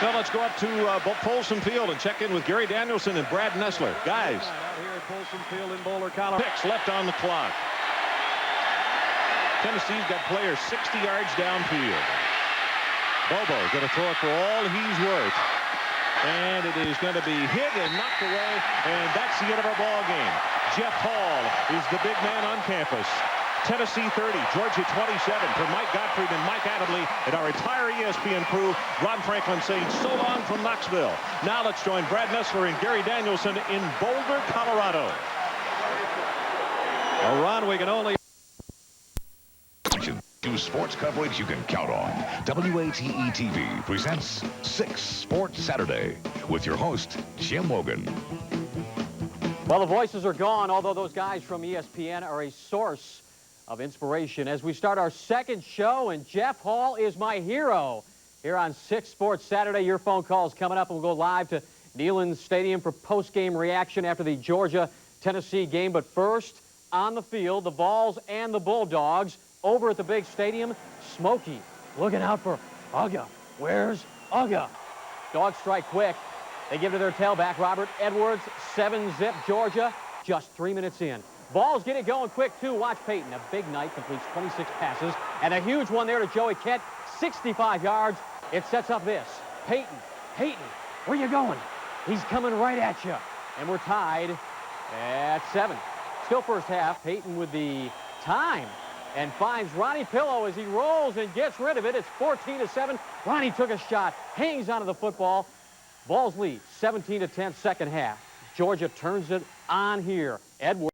Now let's go up to Folsom Field and check in with Gary Danielson and Brad Nessler. Guys. Out here at Folsom Field in Boulder, Colorado. 6 left on the clock. Tennessee's got players 60 yards downfield. Bobo going to throw it for all he's worth. And it is going to be hit and knocked away. And that's the end of our ball game. Jeff Hall is the big man on campus. Tennessee 30, Georgia 27. For Mike Gottfried and Mike Adamley and our entire ESPN crew, Ron Franklin saying so long from Knoxville. Now let's join Brad Nessler and Gary Danielson in Boulder, Colorado. Well, Ron, we can only to sports coverage you can count on. WATE-TV presents 6 Sports Saturday with your host, Jim Wogan. Well, the voices are gone, although those guys from ESPN are a source of inspiration as we start our second show, and Jeff Hall is my hero here on 6 Sports Saturday. Your phone calls coming up, and we'll go live to Neyland Stadium for post-game reaction after the Georgia-Tennessee game. But first, on the field, the Vols and the Bulldogs over at the big stadium. Smokey looking out for Uga. Where's Uga? Dogs strike quick. They give to their tailback, Robert Edwards. 7-zip Georgia, just 3 minutes in. Vols get it going quick, too. Watch Peyton. A big night, completes 26 passes. And a huge one there to Joey Kent, 65 yards. It sets up this. Peyton, where you going? He's coming right at you. And we're tied at 7. Still first half. Peyton with the time and finds Ronnie Pillow as he rolls and gets rid of it. It's 14-7. Ronnie took a shot, hangs onto the football. Vols lead 17-10 second half. Georgia turns it on here. Edwards.